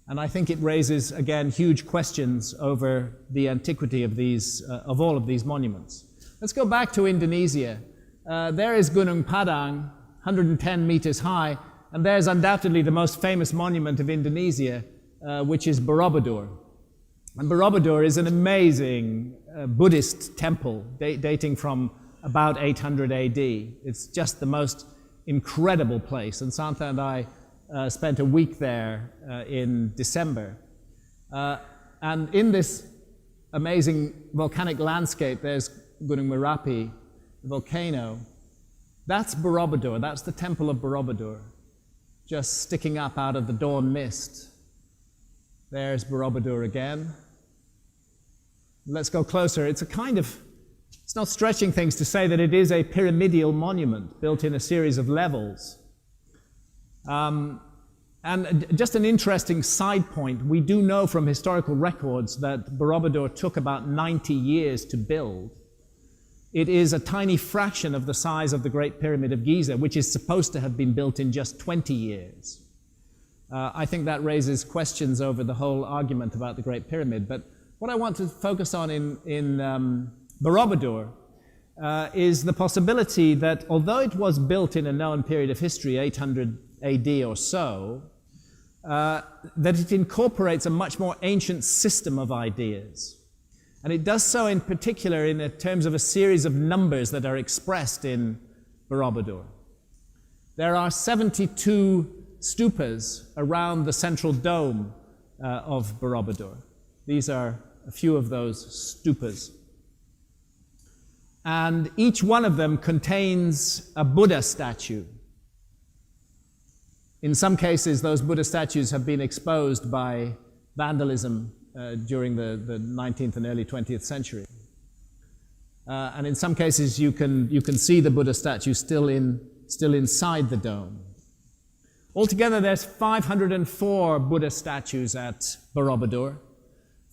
S3: And I think it raises, again, huge questions over the antiquity of of all of these monuments. Let's go back to Indonesia. There is Gunung Padang, 110 meters high, and there's undoubtedly the most famous monument of Indonesia, which is Borobudur. And Borobudur is an amazing Buddhist temple dating from about 800 AD. It's just the most incredible place, and Santa and I spent a week there in December. And in this amazing volcanic landscape, there's Gunung Merapi, the volcano. That's Borobudur, that's the temple of Borobudur, just sticking up out of the dawn mist. There's Borobudur again. Let's go closer. It's not stretching things to say that it is a pyramidal monument built in a series of levels. And just an interesting side point, we do know from historical records that Borobudur took about 90 years to build. It is a tiny fraction of the size of the Great Pyramid of Giza, which is supposed to have been built in just 20 years. I think that raises questions over the whole argument about the Great Pyramid. But what I want to focus on in Borobudur is the possibility that although it was built in a known period of history, 800 AD or so, that it incorporates a much more ancient system of ideas. And it does so in particular in terms of a series of numbers that are expressed in Borobudur. There are 72 stupas around the central dome of Borobudur. These are a few of those stupas. And each one of them contains a Buddha statue. In some cases, those Buddha statues have been exposed by vandalism during the 19th and early 20th century. And in some cases, you can see the Buddha statue still inside the dome. Altogether, there's 504 Buddha statues at Borobudur.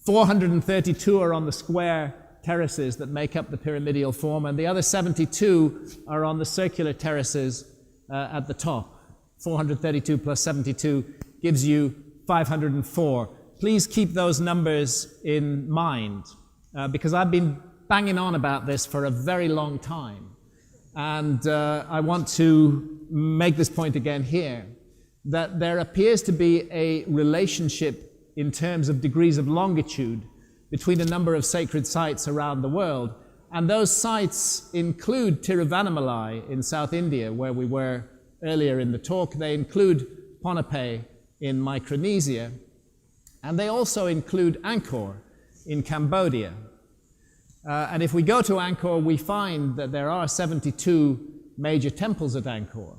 S3: 432 are on the square terraces that make up the pyramidal form, and the other 72 are on the circular terraces at the top. 432 plus 72 gives you 504. Please keep those numbers in mind, because I've been banging on about this for a very long time. And I want to make this point again here, that there appears to be a relationship in terms of degrees of longitude between a number of sacred sites around the world. And those sites include Tiruvannamalai in South India, where we were earlier in the talk. They include Ponape in Micronesia. And they also include Angkor in Cambodia. And if we go to Angkor, we find that there are 72 major temples at Angkor.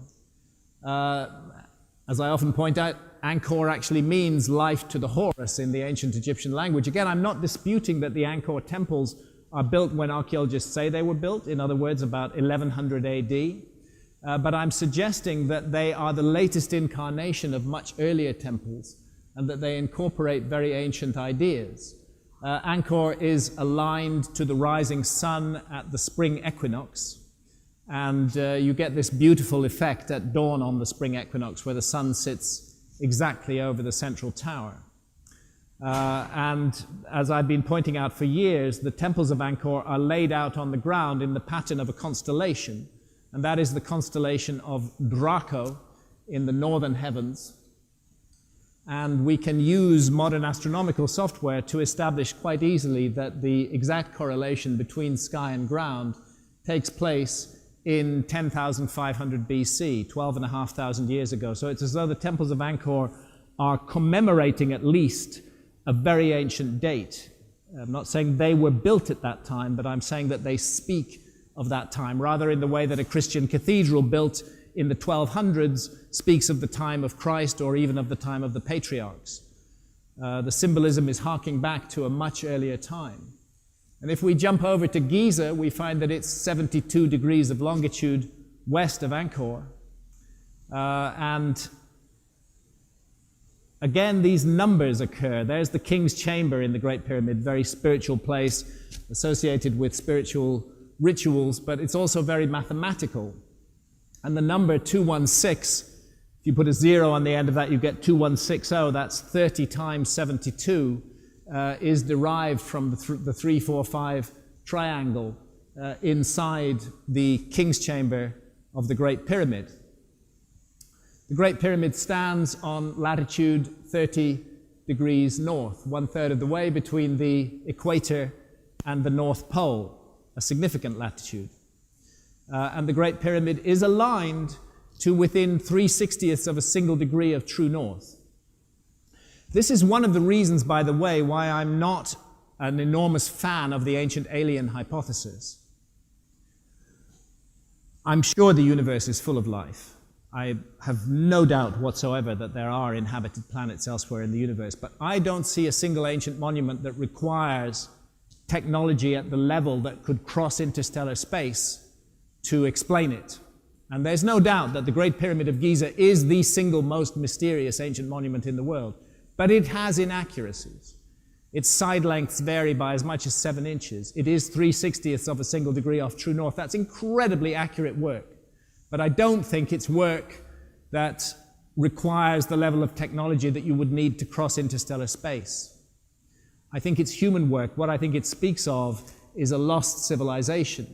S3: As I often point out, Angkor actually means life to the Horus in the ancient Egyptian language. Again, I'm not disputing that the Angkor temples are built when archaeologists say they were built, in other words, about 1100 AD. But I'm suggesting that they are the latest incarnation of much earlier temples and that they incorporate very ancient ideas. Angkor is aligned to the rising sun at the spring equinox, and you get this beautiful effect at dawn on the spring equinox where the sun sits exactly over the central tower. And as I've been pointing out for years, the temples of Angkor are laid out on the ground in the pattern of a constellation, and that is the constellation of Draco in the northern heavens. And we can use modern astronomical software to establish quite easily that the exact correlation between sky and ground takes place in 10,500 BC, 12,500 years ago. So it's as though the temples of Angkor are commemorating at least a very ancient date. I'm not saying they were built at that time, but I'm saying that they speak of that time, rather in the way that a Christian cathedral built in the 1200s speaks of the time of Christ or even of the time of the patriarchs. The symbolism is harking back to a much earlier time. And if we jump over to Giza, we find that it's 72 degrees of longitude west of Angkor. And again, these numbers occur. There's the King's Chamber in the Great Pyramid, very spiritual place associated with spiritual rituals, but it's also very mathematical. And the number 216, if you put a 0 on the end of that, you get 2160. That's 30 times 72, is derived from the 345 triangle inside the King's Chamber of the Great Pyramid. The Great Pyramid stands on latitude 30 degrees north, 1/3 of the way between the equator and the North Pole, a significant latitude. And the Great Pyramid is aligned to within 3/60ths of a single degree of true north. This is one of the reasons, by the way, why I'm not an enormous fan of the ancient alien hypothesis. I'm sure the universe is full of life. I have no doubt whatsoever that there are inhabited planets elsewhere in the universe, but I don't see a single ancient monument that requires technology at the level that could cross interstellar space to explain it. And there's no doubt that the Great Pyramid of Giza is the single most mysterious ancient monument in the world, but it has inaccuracies. Its side lengths vary by as much as 7 inches. It is 3/60ths of a single degree off true north. That's incredibly accurate work. But I don't think it's work that requires the level of technology that you would need to cross interstellar space. I think it's human work. What I think it speaks of is a lost civilization,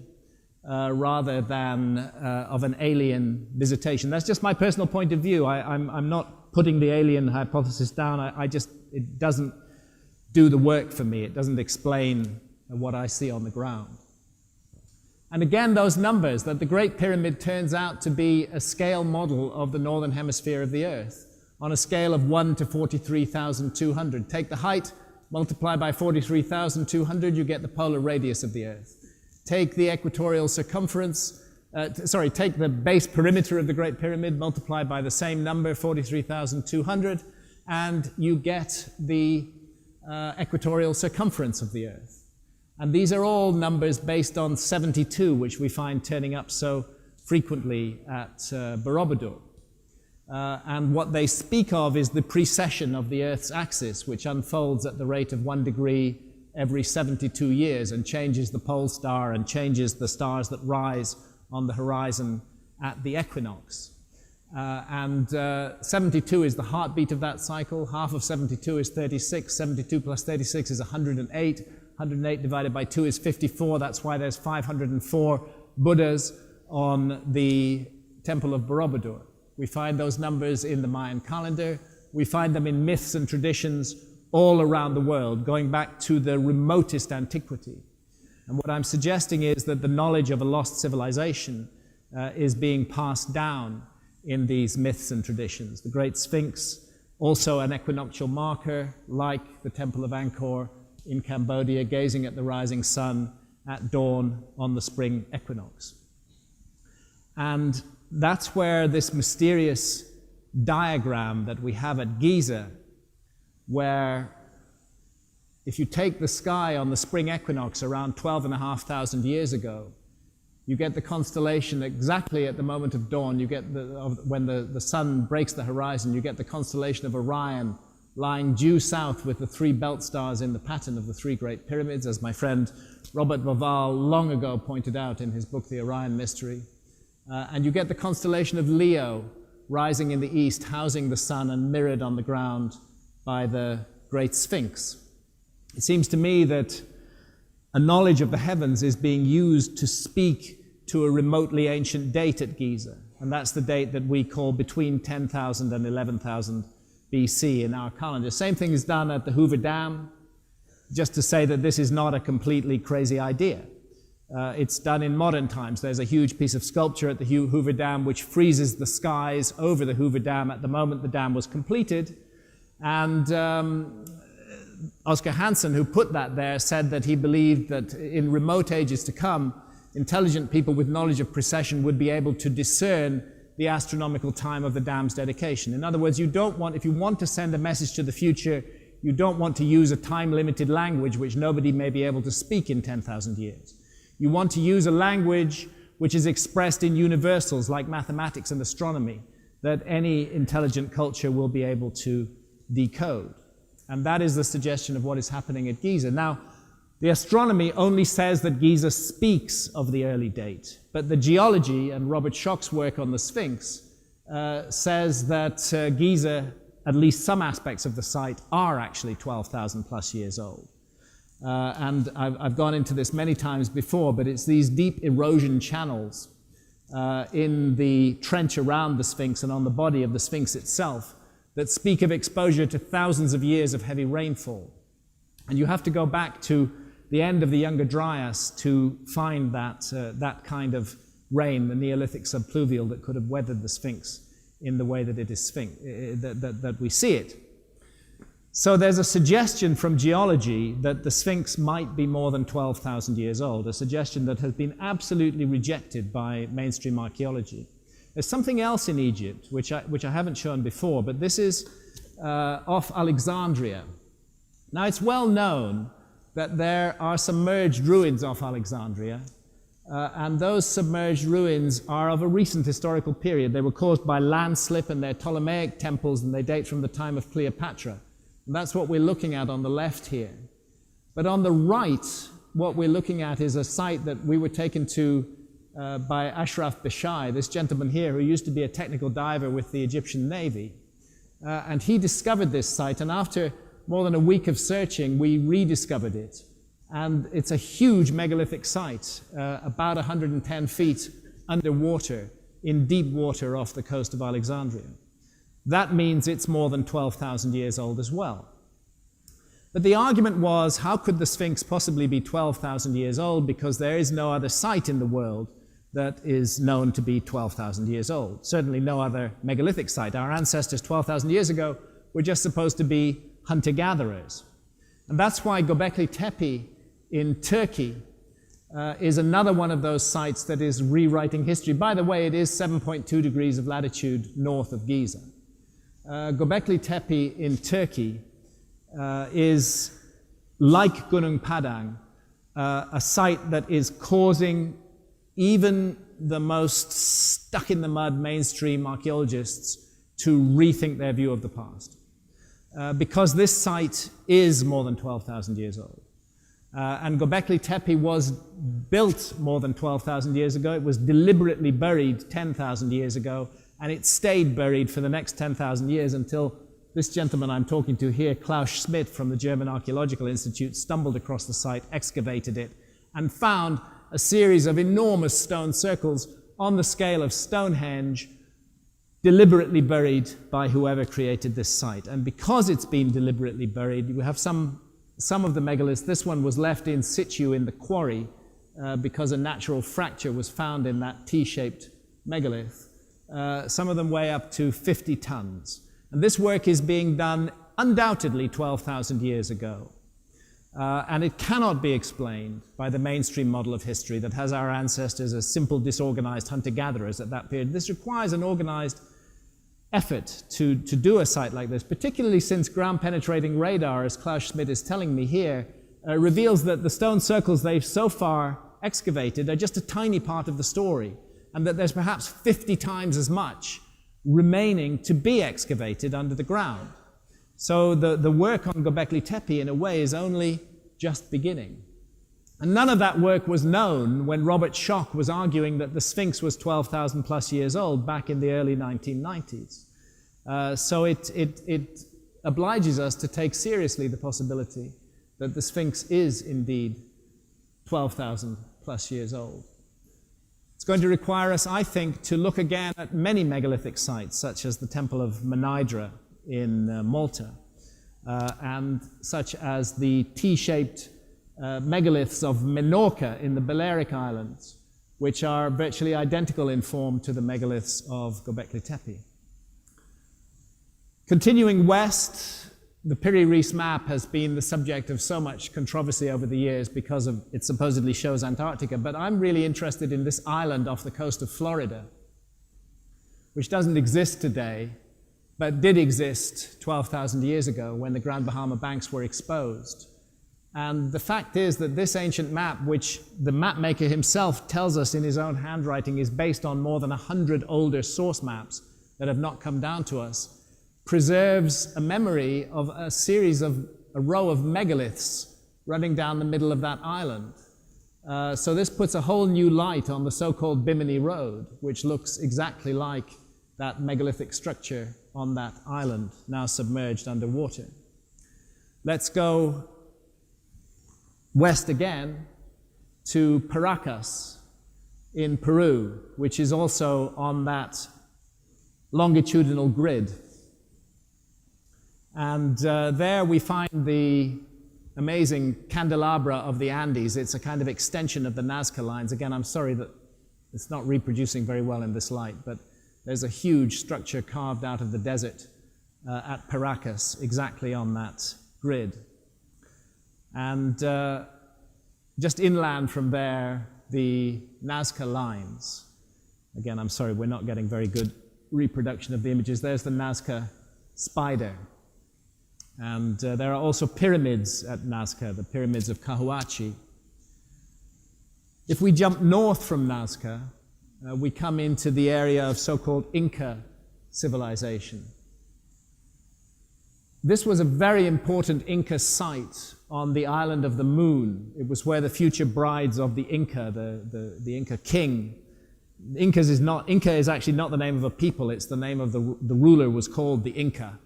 S3: rather than of an alien visitation. That's just my personal point of view. I'm not putting the alien hypothesis down. It doesn't do the work for me. It doesn't explain what I see on the ground. And again, those numbers, that the Great Pyramid turns out to be a scale model of the northern hemisphere of the Earth, on a scale of 1 to 43,200. Take the height, multiply by 43,200, you get the polar radius of the Earth. Take the equatorial circumference, take the base perimeter of the Great Pyramid, multiply by the same number, 43,200, and you get the equatorial circumference of the Earth. And these are all numbers based on 72, which we find turning up so frequently at Borobudur. And what they speak of is the precession of the Earth's axis, which unfolds at the rate of 1 degree every 72 years and changes the pole star and changes the stars that rise on the horizon at the equinox. 72 is the heartbeat of that cycle. Half of 72 is 36. 72 plus 36 is 108. 108 divided by 2 is 54. That's why there's 504 Buddhas on the Temple of Borobudur. We find those numbers in the Mayan calendar. We find them in myths and traditions all around the world, going back to the remotest antiquity. And what I'm suggesting is that the knowledge of a lost civilization is being passed down in these myths and traditions. The Great Sphinx Also an equinoctial marker, like the Temple of Angkor in Cambodia, gazing at the rising sun at dawn on the spring equinox. And that's where this mysterious diagram that we have at Giza, where if you take the sky on the spring equinox around 12,500 years ago, you get the constellation exactly at the moment of dawn. You get when the sun breaks the horizon, you get the constellation of Orion lying due south with the three belt stars in the pattern of the three great pyramids, as my friend Robert Bauval long ago pointed out in his book, The Orion Mystery. And you get the constellation of Leo rising in the east, housing the sun and mirrored on the ground by the Great Sphinx. It seems to me that a knowledge of the heavens is being used to speak to a remotely ancient date at Giza, and that's the date that we call between 10,000 and 11,000 BC in our calendar. Same thing is done at the Hoover Dam, just to say that this is not a completely crazy idea. It's done in modern times. There's a huge piece of sculpture at the Hoover Dam which freezes the skies over the Hoover Dam at the moment the dam was completed. And Oscar Hansen, who put that there, said that he believed that in remote ages to come, intelligent people with knowledge of precession would be able to discern the astronomical time of the dam's dedication. In other words, if you want to send a message to the future, you don't want to use a time-limited language which nobody may be able to speak in 10,000 years. You want to use a language which is expressed in universals like mathematics and astronomy that any intelligent culture will be able to decode. And that is the suggestion of what is happening at Giza. Now, the astronomy only says that Giza speaks of the early date, but the geology, and Robert Schoch's work on the Sphinx, says that Giza, at least some aspects of the site, are actually 12,000 plus years old. And I've gone into this many times before, but it's these deep erosion channels in the trench around the Sphinx and on the body of the Sphinx itself that speak of exposure to thousands of years of heavy rainfall. And you have to go back to the end of the Younger Dryas to find that kind of rain, the Neolithic subpluvial that could have weathered the Sphinx in the way that it is that we see it. So there's a suggestion from geology that the Sphinx might be more than 12,000 years old, a suggestion that has been absolutely rejected by mainstream archaeology. There's something else in Egypt, which I haven't shown before, but this is off Alexandria. Now, it's well known that there are submerged ruins off Alexandria, and those submerged ruins are of a recent historical period. They were caused by landslip, and they're Ptolemaic temples, and they date from the time of Cleopatra. And that's what we're looking at on the left here. But on the right, what we're looking at is a site that we were taken to by Ashraf Bishai, this gentleman here who used to be a technical diver with the Egyptian Navy. And he discovered this site, and after more than a week of searching, we rediscovered it. And it's a huge megalithic site, about 110 feet underwater, in deep water off the coast of Alexandria. That means it's more than 12,000 years old as well. But the argument was, how could the Sphinx possibly be 12,000 years old? Because there is no other site in the world that is known to be 12,000 years old. Certainly no other megalithic site. Our ancestors 12,000 years ago were just supposed to be hunter-gatherers. And that's why Göbekli Tepe in Turkey is another one of those sites that is rewriting history. By the way, it is 7.2 degrees of latitude north of Giza. Göbekli Tepe in Turkey is, like Gunung Padang, a site that is causing even the most stuck-in-the-mud mainstream archaeologists to rethink their view of the past. Because this site is more than 12,000 years old. And Göbekli Tepe was built more than 12,000 years ago. It was deliberately buried 10,000 years ago, and it stayed buried for the next 10,000 years until this gentleman I'm talking to here, Klaus Schmidt from the German Archaeological Institute, stumbled across the site, excavated it, and found a series of enormous stone circles on the scale of Stonehenge, deliberately buried by whoever created this site. And because it's been deliberately buried, you have some of the megaliths. This one was left in situ in the quarry because a natural fracture was found in that T-shaped megalith. Some of them weigh up to 50 tons. And this work is being done undoubtedly 12,000 years ago. And it cannot be explained by the mainstream model of history that has our ancestors as simple, disorganized hunter-gatherers at that period. This requires an organized effort to do a site like this, particularly since ground-penetrating radar, as Klaus Schmidt is telling me here, reveals that the stone circles they've so far excavated are just a tiny part of the story, and that there's perhaps 50 times as much remaining to be excavated under the ground. So the work on Göbekli Tepe, in a way, is only just beginning. And none of that work was known when Robert Schoch was arguing that the Sphinx was 12,000 plus years old back in the early 1990s. So it obliges us to take seriously the possibility that the Sphinx is indeed 12,000 plus years old. It's going to require us, I think, to look again at many megalithic sites, such as the Temple of Manaydra in Malta, and such as the T-shaped megaliths of Menorca in the Balearic Islands, which are virtually identical in form to the megaliths of Göbekli Tepe. Continuing west, the Piri-Reis map has been the subject of so much controversy over the years because of it supposedly shows Antarctica, but I'm really interested in this island off the coast of Florida, which doesn't exist today, but did exist 12,000 years ago when the Grand Bahama Banks were exposed. And the fact is that this ancient map, which the mapmaker himself tells us in his own handwriting is based on more than 100 older source maps that have not come down to us, preserves a memory of a row of megaliths running down the middle of that island. So this puts a whole new light on the so-called Bimini Road, which looks exactly like that megalithic structure on that island, now submerged underwater. Let's go west again to Paracas in Peru, which is also on that longitudinal grid. And there we find the amazing candelabra of the Andes. It's a kind of extension of the Nazca lines. Again, I'm sorry that it's not reproducing very well in this light, but there's a huge structure carved out of the desert at Paracas, exactly on that grid. And just inland from there, the Nazca lines. Again, I'm sorry, we're not getting very good reproduction of the images. There's the Nazca spider. And there are also pyramids at Nazca, the pyramids of Cahuachi. If we jump north from Nazca, we come into the area of so-called Inca civilization. This was a very important Inca site on the island of the Moon. It was where the future brides of the Inca, the Inca king. Inca is actually not the name of a people, it's the name of the ruler was called the Inca.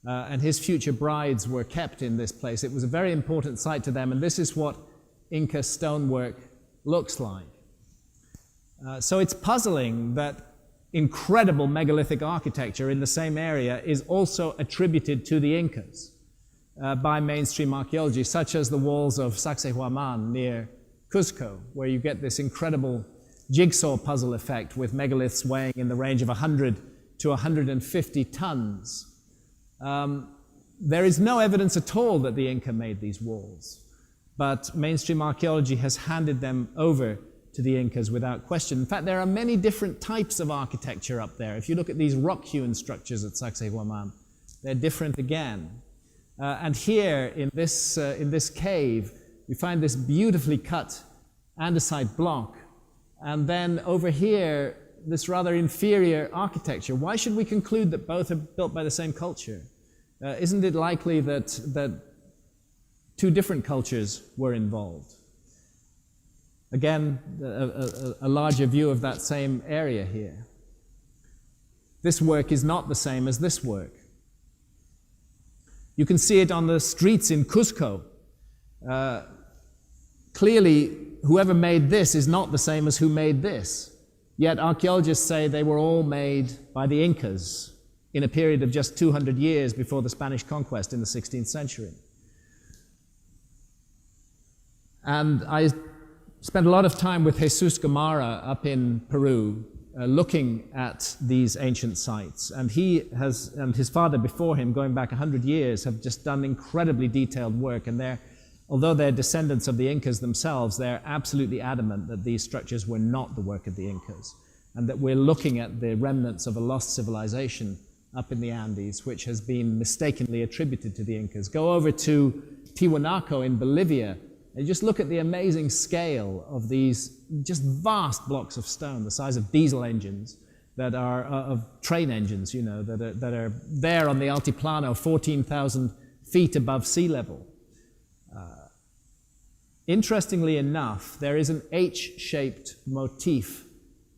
S3: And his future brides were kept in this place. It was a very important site to them, and this is what Inca stonework looks like. So it's puzzling that incredible megalithic architecture in the same area is also attributed to the Incas by mainstream archaeology, such as the walls of Sacsayhuaman near Cuzco, where you get this incredible jigsaw puzzle effect with megaliths weighing in the range of 100 to 150 tons. There is no evidence at all that the Inca made these walls, but mainstream archaeology has handed them over to the Incas without question. In fact, there are many different types of architecture up there. If you look at these rock-hewn structures at Sacsayhuaman, they're different again. And here, in this cave, we find this beautifully cut andesite block, and then over here, this rather inferior architecture. Why should we conclude that both are built by the same culture? Isn't it likely that two different cultures were involved? Again, a larger view of that same area here. This work is not the same as this work. You can see it on the streets in Cuzco. Clearly, whoever made this is not the same as who made this. Yet archaeologists say they were all made by the Incas in a period of just 200 years before the Spanish conquest in the 16th century. And I spent a lot of time with Jesus Gamarra up in Peru looking at these ancient sites. And he has, and his father before him, going back 100 years, have just done incredibly detailed work. And although they're descendants of the Incas themselves, they're absolutely adamant that these structures were not the work of the Incas, and that we're looking at the remnants of a lost civilization up in the Andes, which has been mistakenly attributed to the Incas. Go over to Tiwanaku in Bolivia, and just look at the amazing scale of these just vast blocks of stone, the size of diesel engines, that are of train engines, you know, that are there on the Altiplano, 14,000 feet above sea level. Interestingly enough, there is an H-shaped motif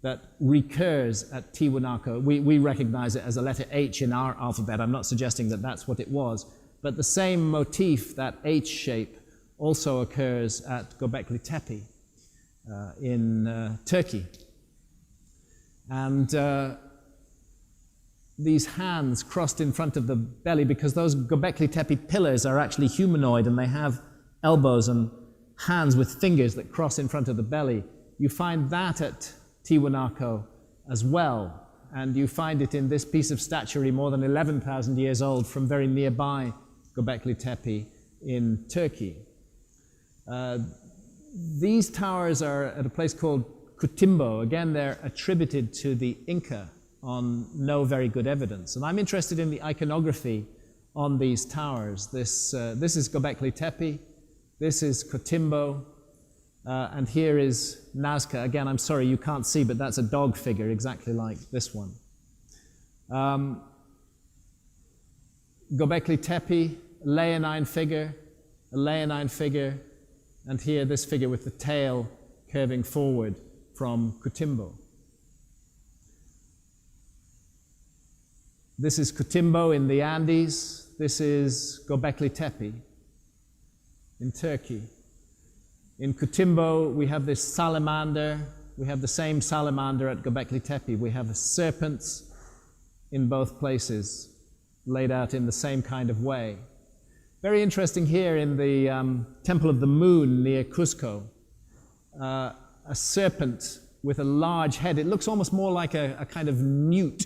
S3: that recurs at Tiwanaku. We recognize it as a letter H in our alphabet. I'm not suggesting that that's what it was, but the same motif, that H shape, also occurs at Göbekli Tepe in Turkey. And these hands crossed in front of the belly, because those Göbekli Tepe pillars are actually humanoid, and they have elbows and hands with fingers that cross in front of the belly. You find that at Tiwanaku as well, and you find it in this piece of statuary more than 11,000 years old from very nearby Göbekli Tepe in Turkey. These towers are at a place called Kutimbo. Again, they're attributed to the Inca on no very good evidence. And I'm interested in the iconography on these towers. This is Göbekli Tepe, this is Kutimbo, and here is Nazca. Again, I'm sorry you can't see, but that's a dog figure exactly like this one. Göbekli Tepe, leonine figure, a leonine figure, and here this figure with the tail curving forward from Kutimbo. This is Kutimbo in the Andes. This is Göbekli Tepe in Turkey. In Kutimbo, we have this salamander. We have the same salamander at Göbekli Tepe. We have serpents in both places, laid out in the same kind of way. Very interesting here in the Temple of the Moon near Cusco, a serpent with a large head. It looks almost more like a kind of newt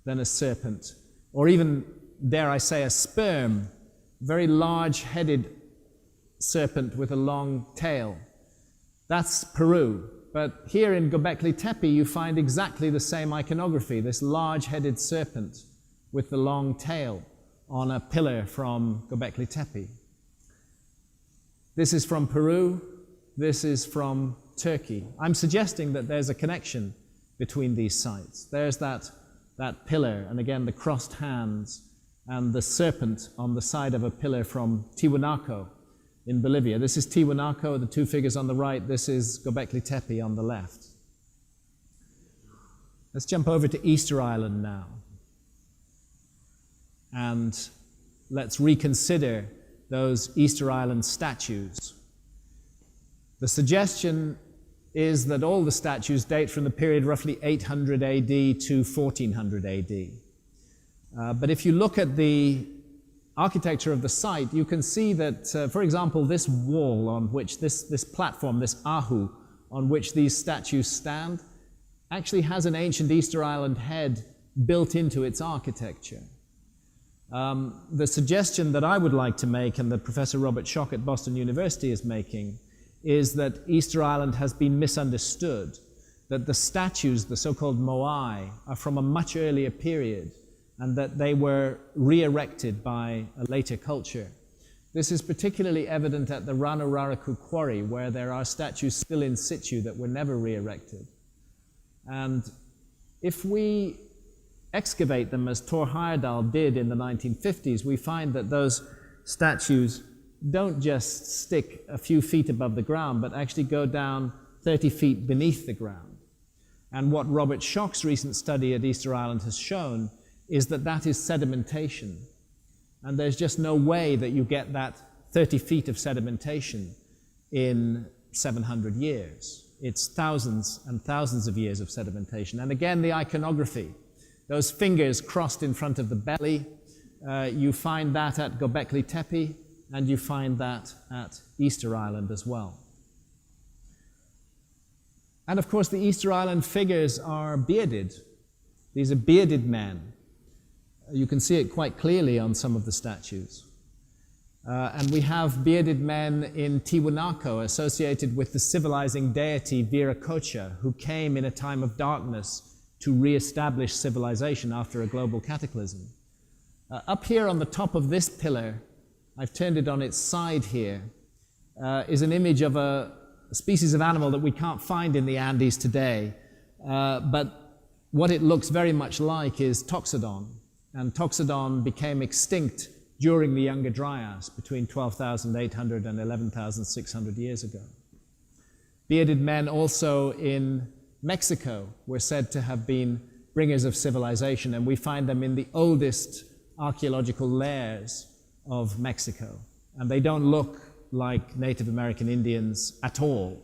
S3: than a serpent, or even, dare I say, a sperm. Very large-headed serpent with a long tail. That's Peru. But here in Göbekli Tepe, you find exactly the same iconography, this large-headed serpent with the long tail on a pillar from Göbekli Tepe. This is from Peru, this is from Turkey. I'm suggesting that there's a connection between these sites. There's that pillar, and again the crossed hands, and the serpent on the side of a pillar from Tiwanaku in Bolivia. This is Tiwanaku, the two figures on the right. This is Göbekli Tepe on the left. Let's jump over to Easter Island now. And let's reconsider those Easter Island statues. The suggestion is that all the statues date from the period roughly 800 AD to 1400 AD. But if you look at the architecture of the site, you can see that, for example, this wall on which this platform, this ahu, on which these statues stand, actually has an ancient Easter Island head built into its architecture. The suggestion that I would like to make, and that Professor Robert Schoch at Boston University is making, is that Easter Island has been misunderstood, that the statues, the so-called moai, are from a much earlier period, and that they were re-erected by a later culture. This is particularly evident at the Rano Raraku quarry, where there are statues still in situ that were never re-erected. And if we excavate them, as Thor Heyerdahl did in the 1950s, we find that those statues don't just stick a few feet above the ground, but actually go down 30 feet beneath the ground. And what Robert Schoch's recent study at Easter Island has shown is that that is sedimentation. And there's just no way that you get that 30 feet of sedimentation in 700 years. It's thousands and thousands of years of sedimentation. And again, the iconography, those fingers crossed in front of the belly, you find that at Göbekli Tepe, and you find that at Easter Island as well. And of course, the Easter Island figures are bearded. These are bearded men. You can see it quite clearly on some of the statues. And we have bearded men in Tiwanaku associated with the civilizing deity Viracocha, who came in a time of darkness to re-establish civilization after a global cataclysm. Up here on the top of this pillar, I've turned it on its side here, is an image of a species of animal that we can't find in the Andes today. But what it looks very much like is Toxodon. And Toxodon became extinct during the Younger Dryas, between 12,800 and 11,600 years ago. Bearded men also in Mexico were said to have been bringers of civilization, and we find them in the oldest archaeological layers of Mexico. And they don't look like Native American Indians at all.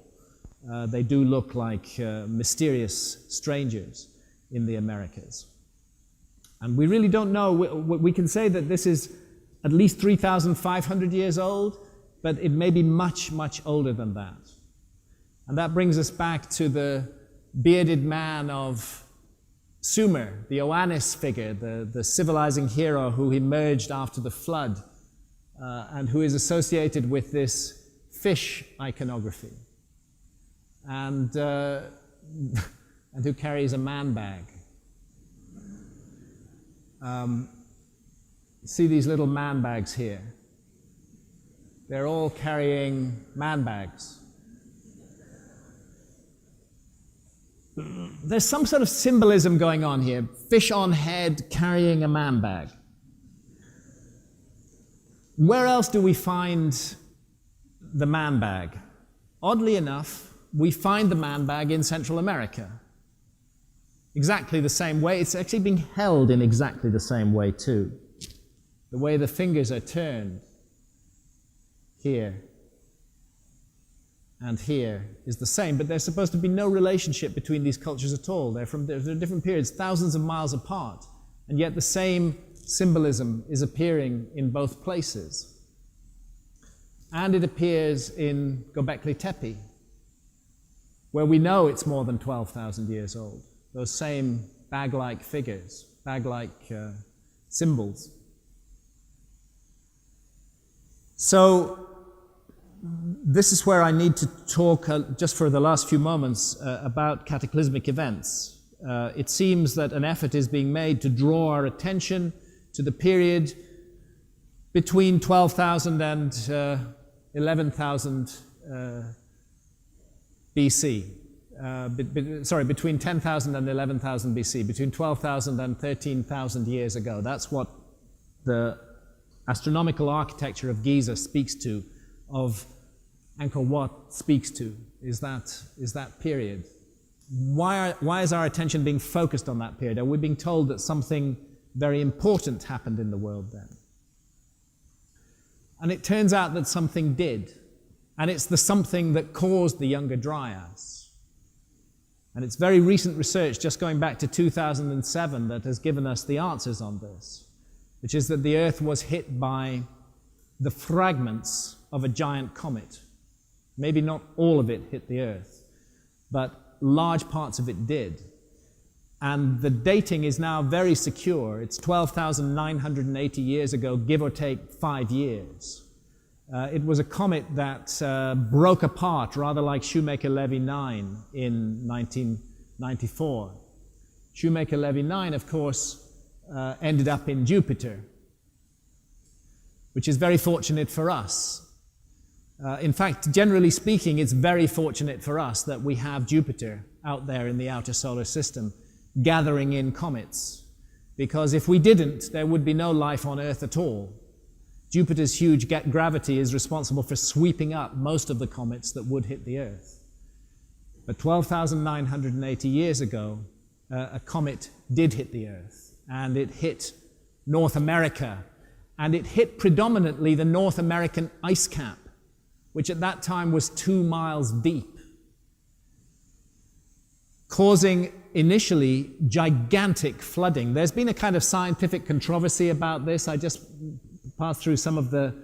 S3: They do look like mysterious strangers in the Americas. And we really don't know. We can say that this is at least 3,500 years old, but it may be much, much older than that. And that brings us back to the bearded man of Sumer, the Oannes figure, the civilizing hero who emerged after the flood, and who is associated with this fish iconography, and who carries a man bag. See these little man bags here? They're all carrying man bags. There's some sort of symbolism going on here. Fish on head carrying a man bag. Where else do we find the man bag? Oddly enough, we find the man bag in Central America. Exactly the same way. It's actually being held in exactly the same way too. The way the fingers are turned here and here is the same, but there's supposed to be no relationship between these cultures at all. They're different periods, thousands of miles apart, and yet the same symbolism is appearing in both places. And it appears in Göbekli Tepe, where we know it's more than 12,000 years old. Those same bag-like figures, bag-like symbols. So this is where I need to talk just for the last few moments about cataclysmic events. It seems that an effort is being made to draw our attention to the period between 12,000 and 11,000 BC. Between 10,000 and 11,000 BC, between 12,000 and 13,000 years ago. That's what the astronomical architecture of Giza speaks to, of Angkor Wat speaks to, is that period. Why is our attention being focused on that period? Are we being told that something very important happened in the world then? And it turns out that something did. And it's the something that caused the Younger Dryas. And it's very recent research, just going back to 2007, that has given us the answers on this, which is that the Earth was hit by the fragments of a giant comet. Maybe not all of it hit the Earth, but large parts of it did. And the dating is now very secure. It's 12,980 years ago, give or take 5 years. It was a comet that broke apart, rather like Shoemaker-Levy 9 in 1994. Shoemaker-Levy 9, of course, ended up in Jupiter, which is very fortunate for us. In fact, generally speaking, it's very fortunate for us that we have Jupiter out there in the outer solar system, gathering in comets. Because if we didn't, there would be no life on Earth at all. Jupiter's huge gravity is responsible for sweeping up most of the comets that would hit the Earth. But 12,980 years ago, a comet did hit the Earth, and it hit North America, and it hit predominantly the North American ice cap, which at that time was 2 miles deep, causing initially gigantic flooding. There's been a kind of scientific controversy about this. I just passed through some of the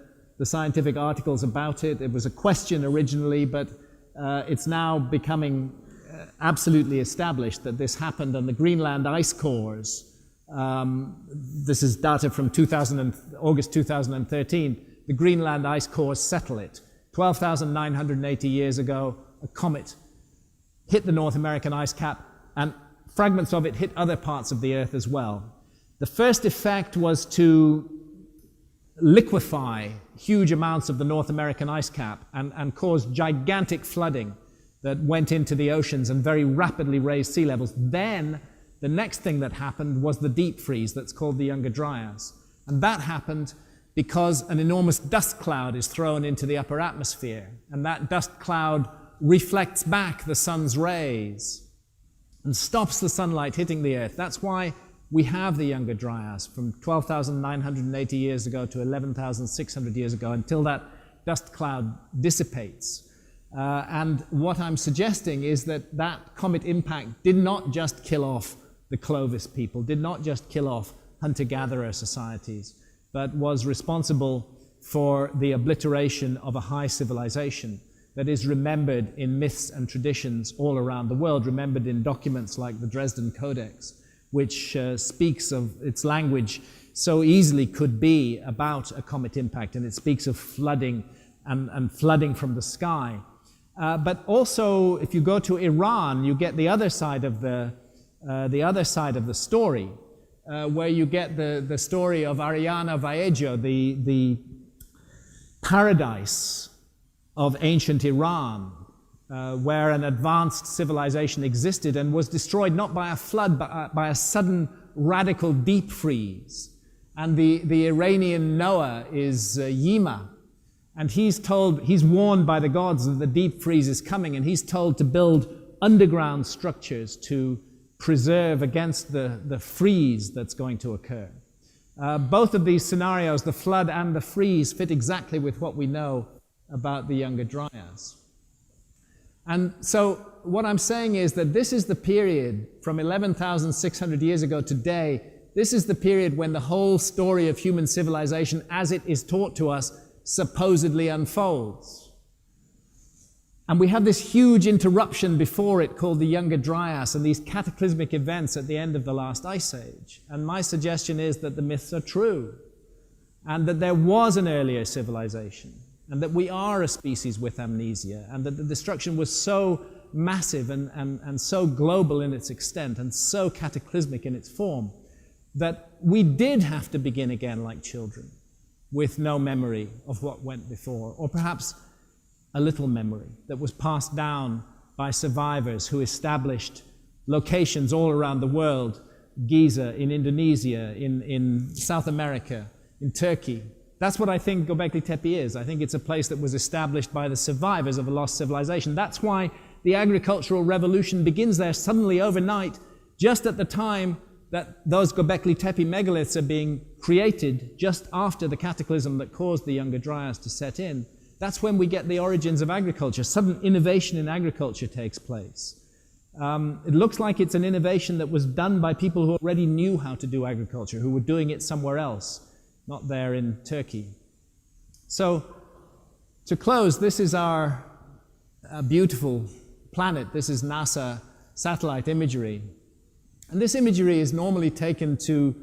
S3: scientific articles about it. It was a question originally, but it's now becoming absolutely established that this happened, and the Greenland ice cores, this is data from August 2013, the Greenland ice cores settle it. 12,980 years ago, a comet hit the North American ice cap, and fragments of it hit other parts of the Earth as well. The first effect was to liquefy huge amounts of the North American ice cap and cause gigantic flooding that went into the oceans and very rapidly raised sea levels. Then the next thing that happened was the deep freeze that's called the Younger Dryas. And that happened because an enormous dust cloud is thrown into the upper atmosphere, and that dust cloud reflects back the sun's rays and stops the sunlight hitting the Earth. That's why we have the Younger Dryas from 12,980 years ago to 11,600 years ago until that dust cloud dissipates. And what I'm suggesting is that that comet impact did not just kill off the Clovis people, did not just kill off hunter-gatherer societies, but was responsible for the obliteration of a high civilization that is remembered in myths and traditions all around the world, remembered in documents like the Dresden Codex, which speaks of its language so easily could be about a comet impact, and it speaks of flooding and flooding from the sky. But also, if you go to Iran, you get the other side of the story, where you get the story of Ariana Vallejo, the paradise of ancient Iran, where an advanced civilization existed and was destroyed not by a flood, but by a sudden radical deep freeze. And the Iranian Noah is Yima, and he's warned by the gods that the deep freeze is coming, and he's told to build underground structures to preserve against the freeze that's going to occur. Both of these scenarios, the flood and the freeze, fit exactly with what we know about the Younger Dryas. And so what I'm saying is that this is the period from 11,600 years ago today. This is the period when the whole story of human civilization, as it is taught to us, supposedly unfolds. And we have this huge interruption before it called the Younger Dryas and these cataclysmic events at the end of the last ice age. And my suggestion is that the myths are true, and that there was an earlier civilization, and that we are a species with amnesia, and that the destruction was so massive and so global in its extent and so cataclysmic in its form that we did have to begin again like children with no memory of what went before, or perhaps a little memory that was passed down by survivors who established locations all around the world, Giza in Indonesia, in South America, in Turkey. That's what I think Göbekli Tepe is. I think it's a place that was established by the survivors of a lost civilization. That's why the agricultural revolution begins there suddenly overnight, just at the time that those Göbekli Tepe megaliths are being created, just after the cataclysm that caused the Younger Dryas to set in. That's when we get the origins of agriculture. Sudden innovation in agriculture takes place. It looks like it's an innovation that was done by people who already knew how to do agriculture, who were doing it somewhere else, not there in Turkey. So, to close, this is our beautiful planet. This is NASA satellite imagery. And this imagery is normally taken to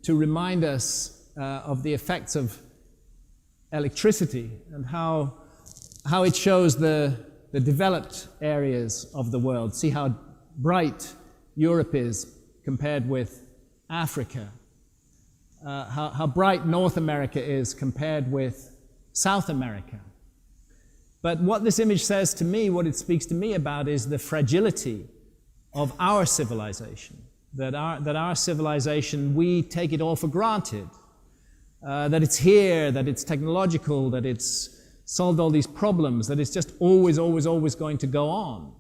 S3: remind us of the effects of electricity and how it shows the developed areas of the world. See how bright Europe is compared with Africa. How bright North America is compared with South America. But what this image says to me, what it speaks to me about, is the fragility of our civilization. That our civilization, we take it all for granted. That it's here, that it's technological, that it's solved all these problems, that it's just always, always, always going to go on.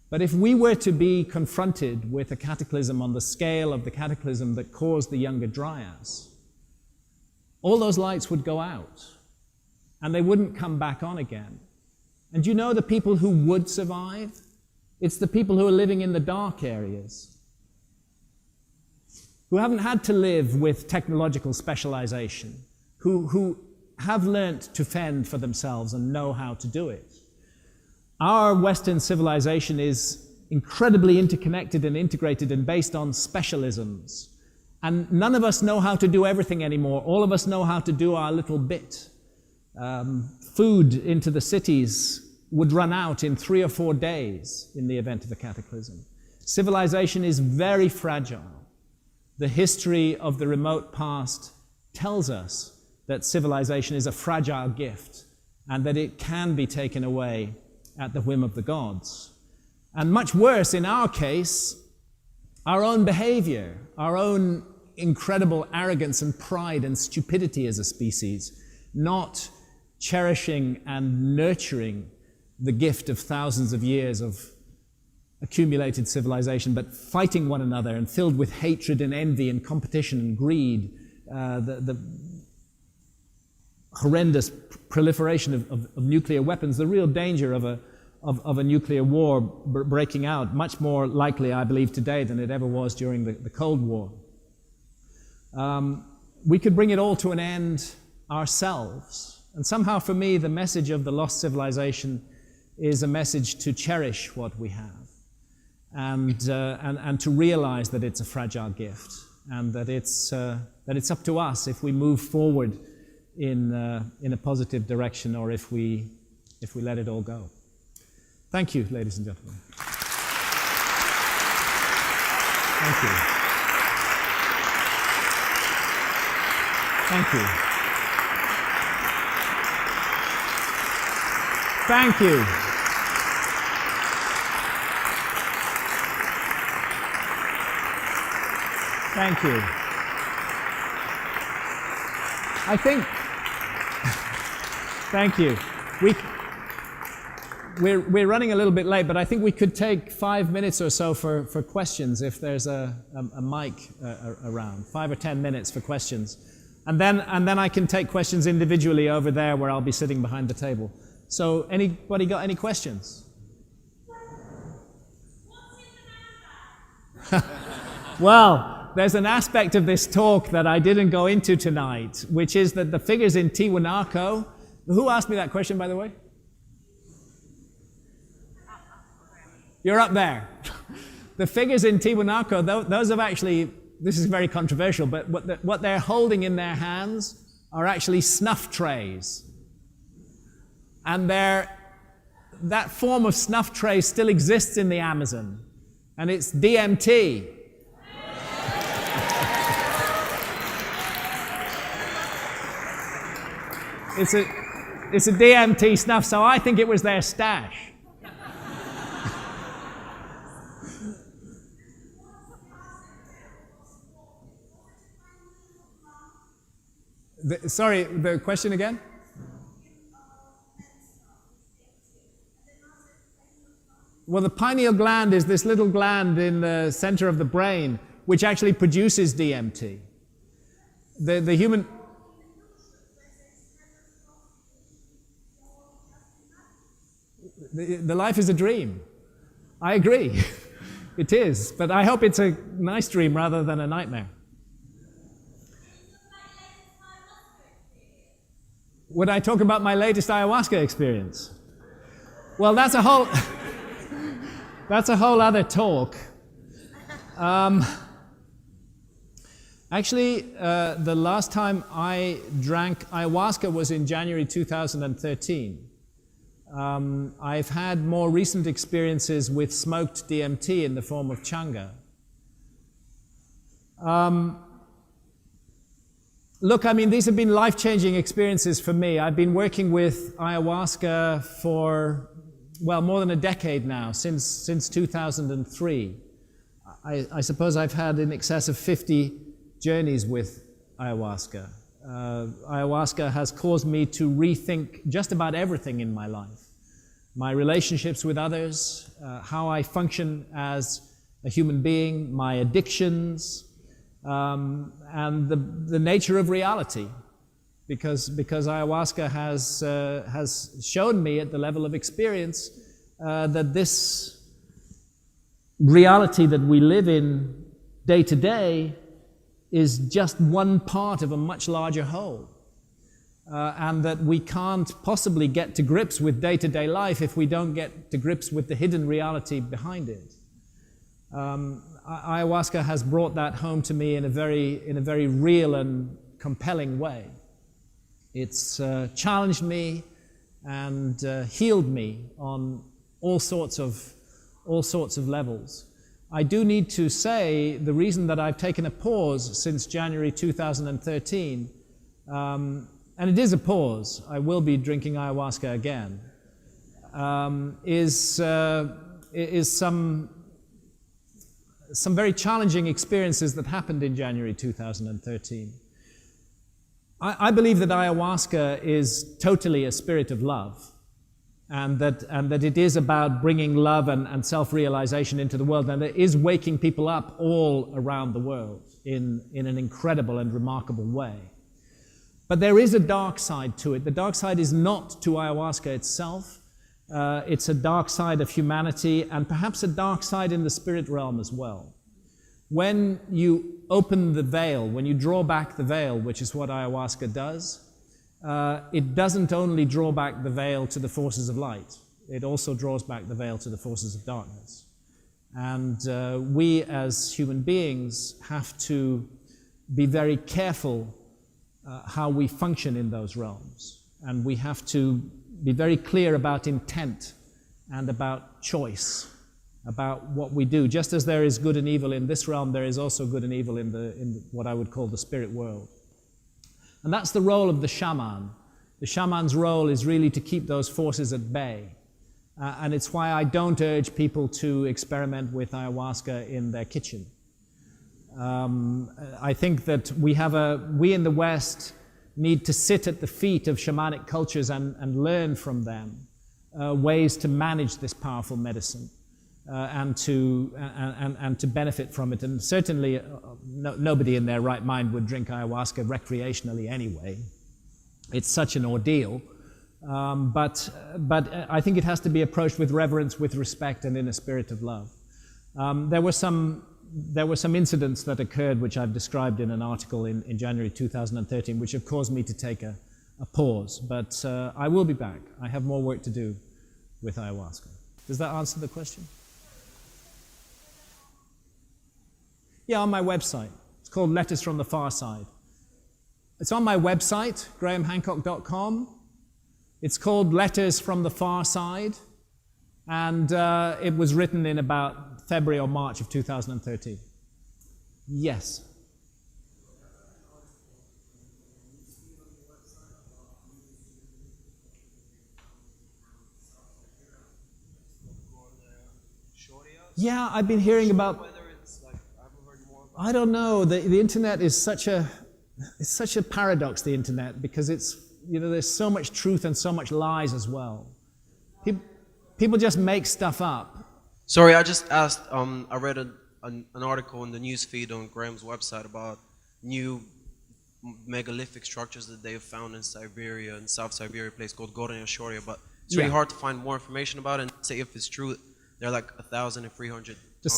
S3: But if we were to be confronted with a cataclysm on the scale of the cataclysm that caused the Younger Dryas, all those lights would go out, and they wouldn't come back on again. And you know the people who would survive? It's the people who are living in the dark areas, who haven't had to live with technological specialization, who have learnt to fend for themselves and know how to do it. Our Western civilization is incredibly interconnected and integrated and based on specialisms. And none of us know how to do everything anymore. All of us know how to do our little bit. Food into the cities would run out in 3 or 4 days in the event of a cataclysm. Civilization is very fragile. The history of the remote past tells us that civilization is a fragile gift and that it can be taken away at the whim of the gods. And much worse, in our case, our own behavior, our own incredible arrogance and pride and stupidity as a species, not cherishing and nurturing the gift of thousands of years of accumulated civilization, but fighting one another and filled with hatred and envy and competition and greed, the horrendous proliferation of nuclear weapons, the real danger of a nuclear war breaking out, much more likely, I believe, today than it ever was during the Cold War. We could bring it all to an end ourselves. And somehow, for me, the message of the lost civilization is a message to cherish what we have and to realize that it's a fragile gift and that it's up to us if we move forward in a positive direction or if we let it all go. Thank you, ladies and gentlemen. Thank you. Thank you. Thank you. Thank you. I think, thank you. We're running a little bit late, but I think we could take 5 minutes or so for questions if there's a mic around. 5 or 10 minutes for questions. And then I can take questions individually over there where I'll be sitting behind the table. So anybody got any questions? Well, there's an aspect of this talk that I didn't go into tonight, which is that the figures in Tiwanaku. Who asked me that question, by the way? You're up there. The figures in Tiwanaku, those have actually, this is very controversial, but what they're holding in their hands are actually snuff trays. And that form of snuff tray still exists in the Amazon, and it's DMT. It's a DMT snuff, so I think it was their stash. Sorry, the question again? Well, the pineal gland is this little gland in the center of the brain which actually produces DMT. The human... The life is a dream. I agree. It is. But I hope it's a nice dream rather than a nightmare. Would I talk about my latest ayahuasca experience? Well, that's a whole other talk. Actually, the last time I drank ayahuasca was in January 2013. I've had more recent experiences with smoked DMT in the form of changa. Look, I mean, these have been life-changing experiences for me. I've been working with ayahuasca for, well, more than a decade now, since 2003. I suppose I've had in excess of 50 journeys with ayahuasca. Ayahuasca has caused me to rethink just about everything in my life. My relationships with others, how I function as a human being, my addictions, and the nature of reality. Because ayahuasca has shown me at the level of experience that this reality that we live in day to day is just one part of a much larger whole. And that we can't possibly get to grips with day-to-day life if we don't get to grips with the hidden reality behind it. Ayahuasca has brought that home to me in a very real and compelling way. It's challenged me and healed me on all sorts of levels. I do need to say the reason that I've taken a pause since January 2013, and it is a pause, I will be drinking ayahuasca again, is some very challenging experiences that happened in January 2013. I believe that ayahuasca is totally a spirit of love, and that it is about bringing love and self-realization into the world, and it is waking people up all around the world in an incredible and remarkable way. But there is a dark side to it. The dark side is not to ayahuasca itself. It's a dark side of humanity, and perhaps a dark side in the spirit realm as well. When you open the veil, when you draw back the veil, which is what ayahuasca does, it doesn't only draw back the veil to the forces of light, it also draws back the veil to the forces of darkness. And we as human beings have to be very careful how we function in those realms. And we have to be very clear about intent and about choice, about what we do. Just as there is good and evil in this realm, there is also good and evil in what I would call the spirit world. And that's the role of the shaman. The shaman's role is really to keep those forces at bay. And it's why I don't urge people to experiment with ayahuasca in their kitchen. I think that we in the West need to sit at the feet of shamanic cultures and learn from them ways to manage this powerful medicine and to benefit from it. And certainly nobody in their right mind would drink ayahuasca recreationally anyway. It's such an ordeal. But I think it has to be approached with reverence, with respect, and in a spirit of love. There were some incidents that occurred, which I've described in an article in January 2013, which have caused me to take a pause. But I will be back. I have more work to do with ayahuasca. Does that answer the question? Yeah, on my website. It's called Letters from the Far Side. It's on my website, grahamhancock.com. It's called Letters from the Far Side, and it was written in about February or March of 2013. Yes. Yeah, I've been hearing about. I don't know. The internet is such a paradox. The internet, because it's, there's so much truth and so much lies as well. People just make stuff up.
S4: Sorry, I just asked. I read an article in the news feed on Graham's website about new megalithic structures that they have found in Siberia, in South Siberia, a place called Gornaya Shoria. But it's really hard to find more information about it and say if it's true. They're like 1,300.
S3: The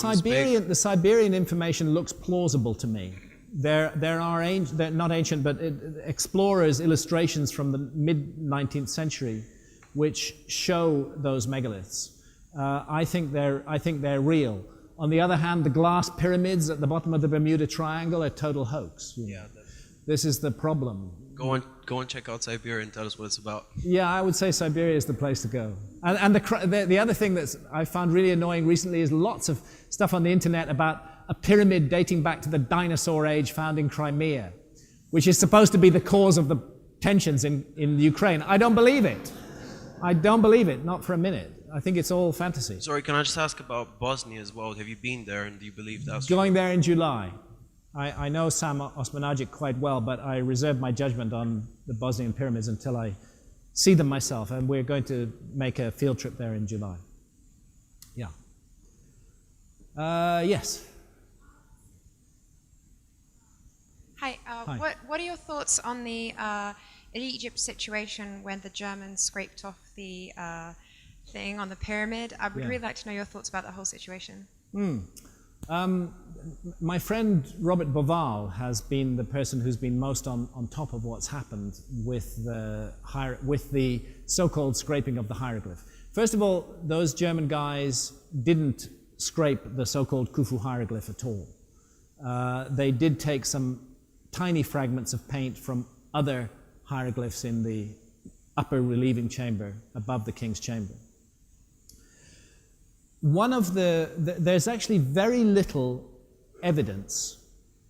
S3: Siberian information looks plausible to me. There are they're not ancient, but explorers' illustrations from the mid-19th century, which show those megaliths. I think they're real. On the other hand, the glass pyramids at the bottom of the Bermuda Triangle are total hoax.
S4: Yeah,
S3: this is the problem.
S4: Go and check out Siberia and tell us what it's about.
S3: Yeah, I would say Siberia is the place to go. And the other thing that I found really annoying recently is lots of stuff on the internet about a pyramid dating back to the dinosaur age found in Crimea, which is supposed to be the cause of the tensions in Ukraine. I don't believe it. I don't believe it, not for a minute. I think it's all fantasy.
S4: Sorry, can I just ask about Bosnia as well? Have you been there, and do you believe that's
S3: going there in July? I know Sam Osmanagic quite well, but I reserve my judgment on the Bosnian pyramids until I see them myself, and we're going to make a field trip there in July. Yeah. Yes.
S5: Hi.
S3: Hi.
S5: What are your thoughts on the Egypt situation when the Germans scraped off the thing on the pyramid? I would really like to know your thoughts about the whole situation.
S3: My friend Robert Boval has been the person who's been most on top of what's happened with the so-called scraping of the hieroglyph. First of all, those German guys didn't scrape the so-called Khufu hieroglyph at all. They did take some tiny fragments of paint from other hieroglyphs in the upper relieving chamber above the king's chamber. There's actually very little evidence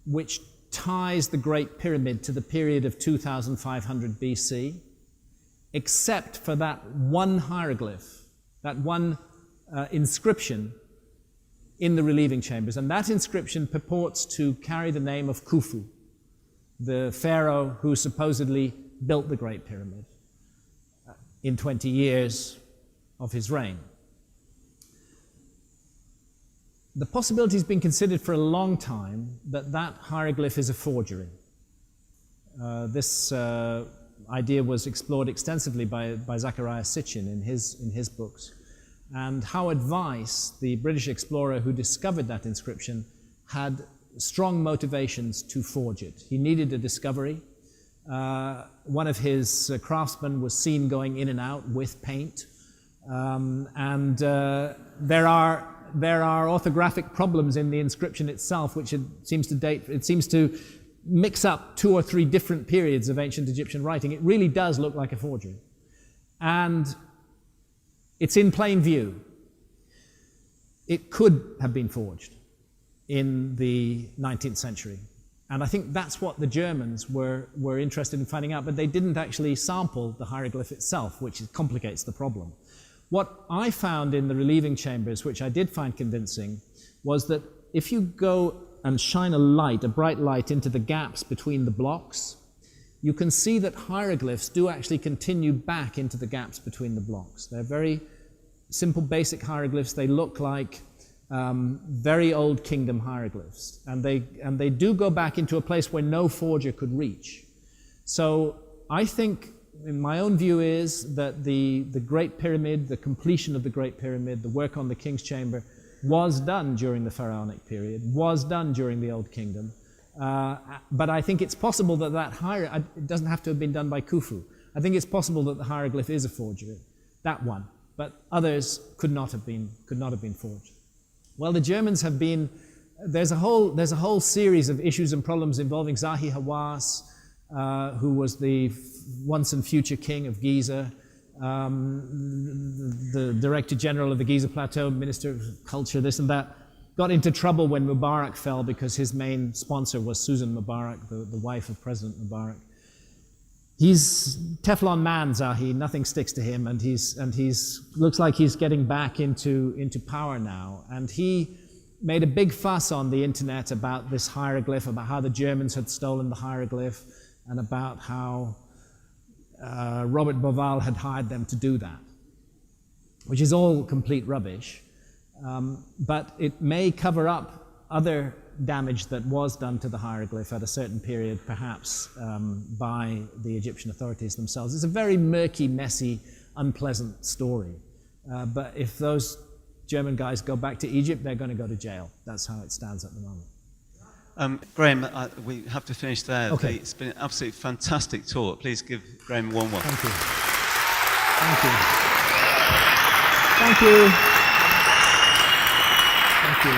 S3: which ties the Great Pyramid to the period of 2500 BC, except for that one hieroglyph, that one inscription in the relieving chambers. And that inscription purports to carry the name of Khufu, the pharaoh who supposedly built the Great Pyramid in 20 years of his reign. The possibility has been considered for a long time that that hieroglyph is a forgery. This idea was explored extensively by Zachariah Sitchin in his books. And Howard Weiss, the British explorer who discovered that inscription, had strong motivations to forge it. He needed a discovery. One of his craftsmen was seen going in and out with paint. There are orthographic problems in the inscription itself, which it seems to mix up 2 or 3 different periods of ancient Egyptian writing. It really does look like a forgery. And it's in plain view. It could have been forged in the 19th century. And I think that's what the Germans were interested in finding out, but they didn't actually sample the hieroglyph itself, which complicates the problem. What I found in the relieving chambers, which I did find convincing, was that if you go and shine a bright light into the gaps between the blocks, you can see that hieroglyphs do actually continue back into the gaps between the blocks. They're very simple, basic hieroglyphs. They look like very old kingdom hieroglyphs, and they do go back into a place where no forger could reach. So I think, in my own view, is that the Great Pyramid, the completion of the Great Pyramid, the work on the King's Chamber, was done during the Pharaonic period, was done during the Old Kingdom. But I think it's possible that it doesn't have to have been done by Khufu. I think it's possible that the hieroglyph is a forgery, that one, but others could not have been forged. Well, the Germans have been. There's a whole series of issues and problems involving Zahi Hawass, who was the once and future king of Giza, the Director General of the Giza Plateau, Minister of Culture, this and that, got into trouble when Mubarak fell because his main sponsor was Susan Mubarak, the wife of President Mubarak. He's Teflon man, Zahi. Nothing sticks to him, and he's looks like he's getting back into power now. And he made a big fuss on the internet about this hieroglyph, about how the Germans had stolen the hieroglyph, and about how Robert Bauval had hired them to do that, which is all complete rubbish. But it may cover up other damage that was done to the hieroglyph at a certain period, perhaps by the Egyptian authorities themselves. It's a very murky, messy, unpleasant story. But if those German guys go back to Egypt, they're going to go to jail. That's how it stands at the moment.
S2: Graham, we have to finish there.
S3: Okay.
S2: It's been an absolutely fantastic talk. Please give Graham a warm welcome.
S3: Thank you. Thank you. Thank you. Thank you.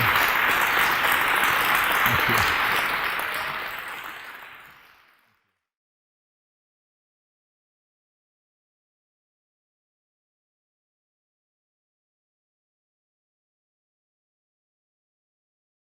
S3: Thank you.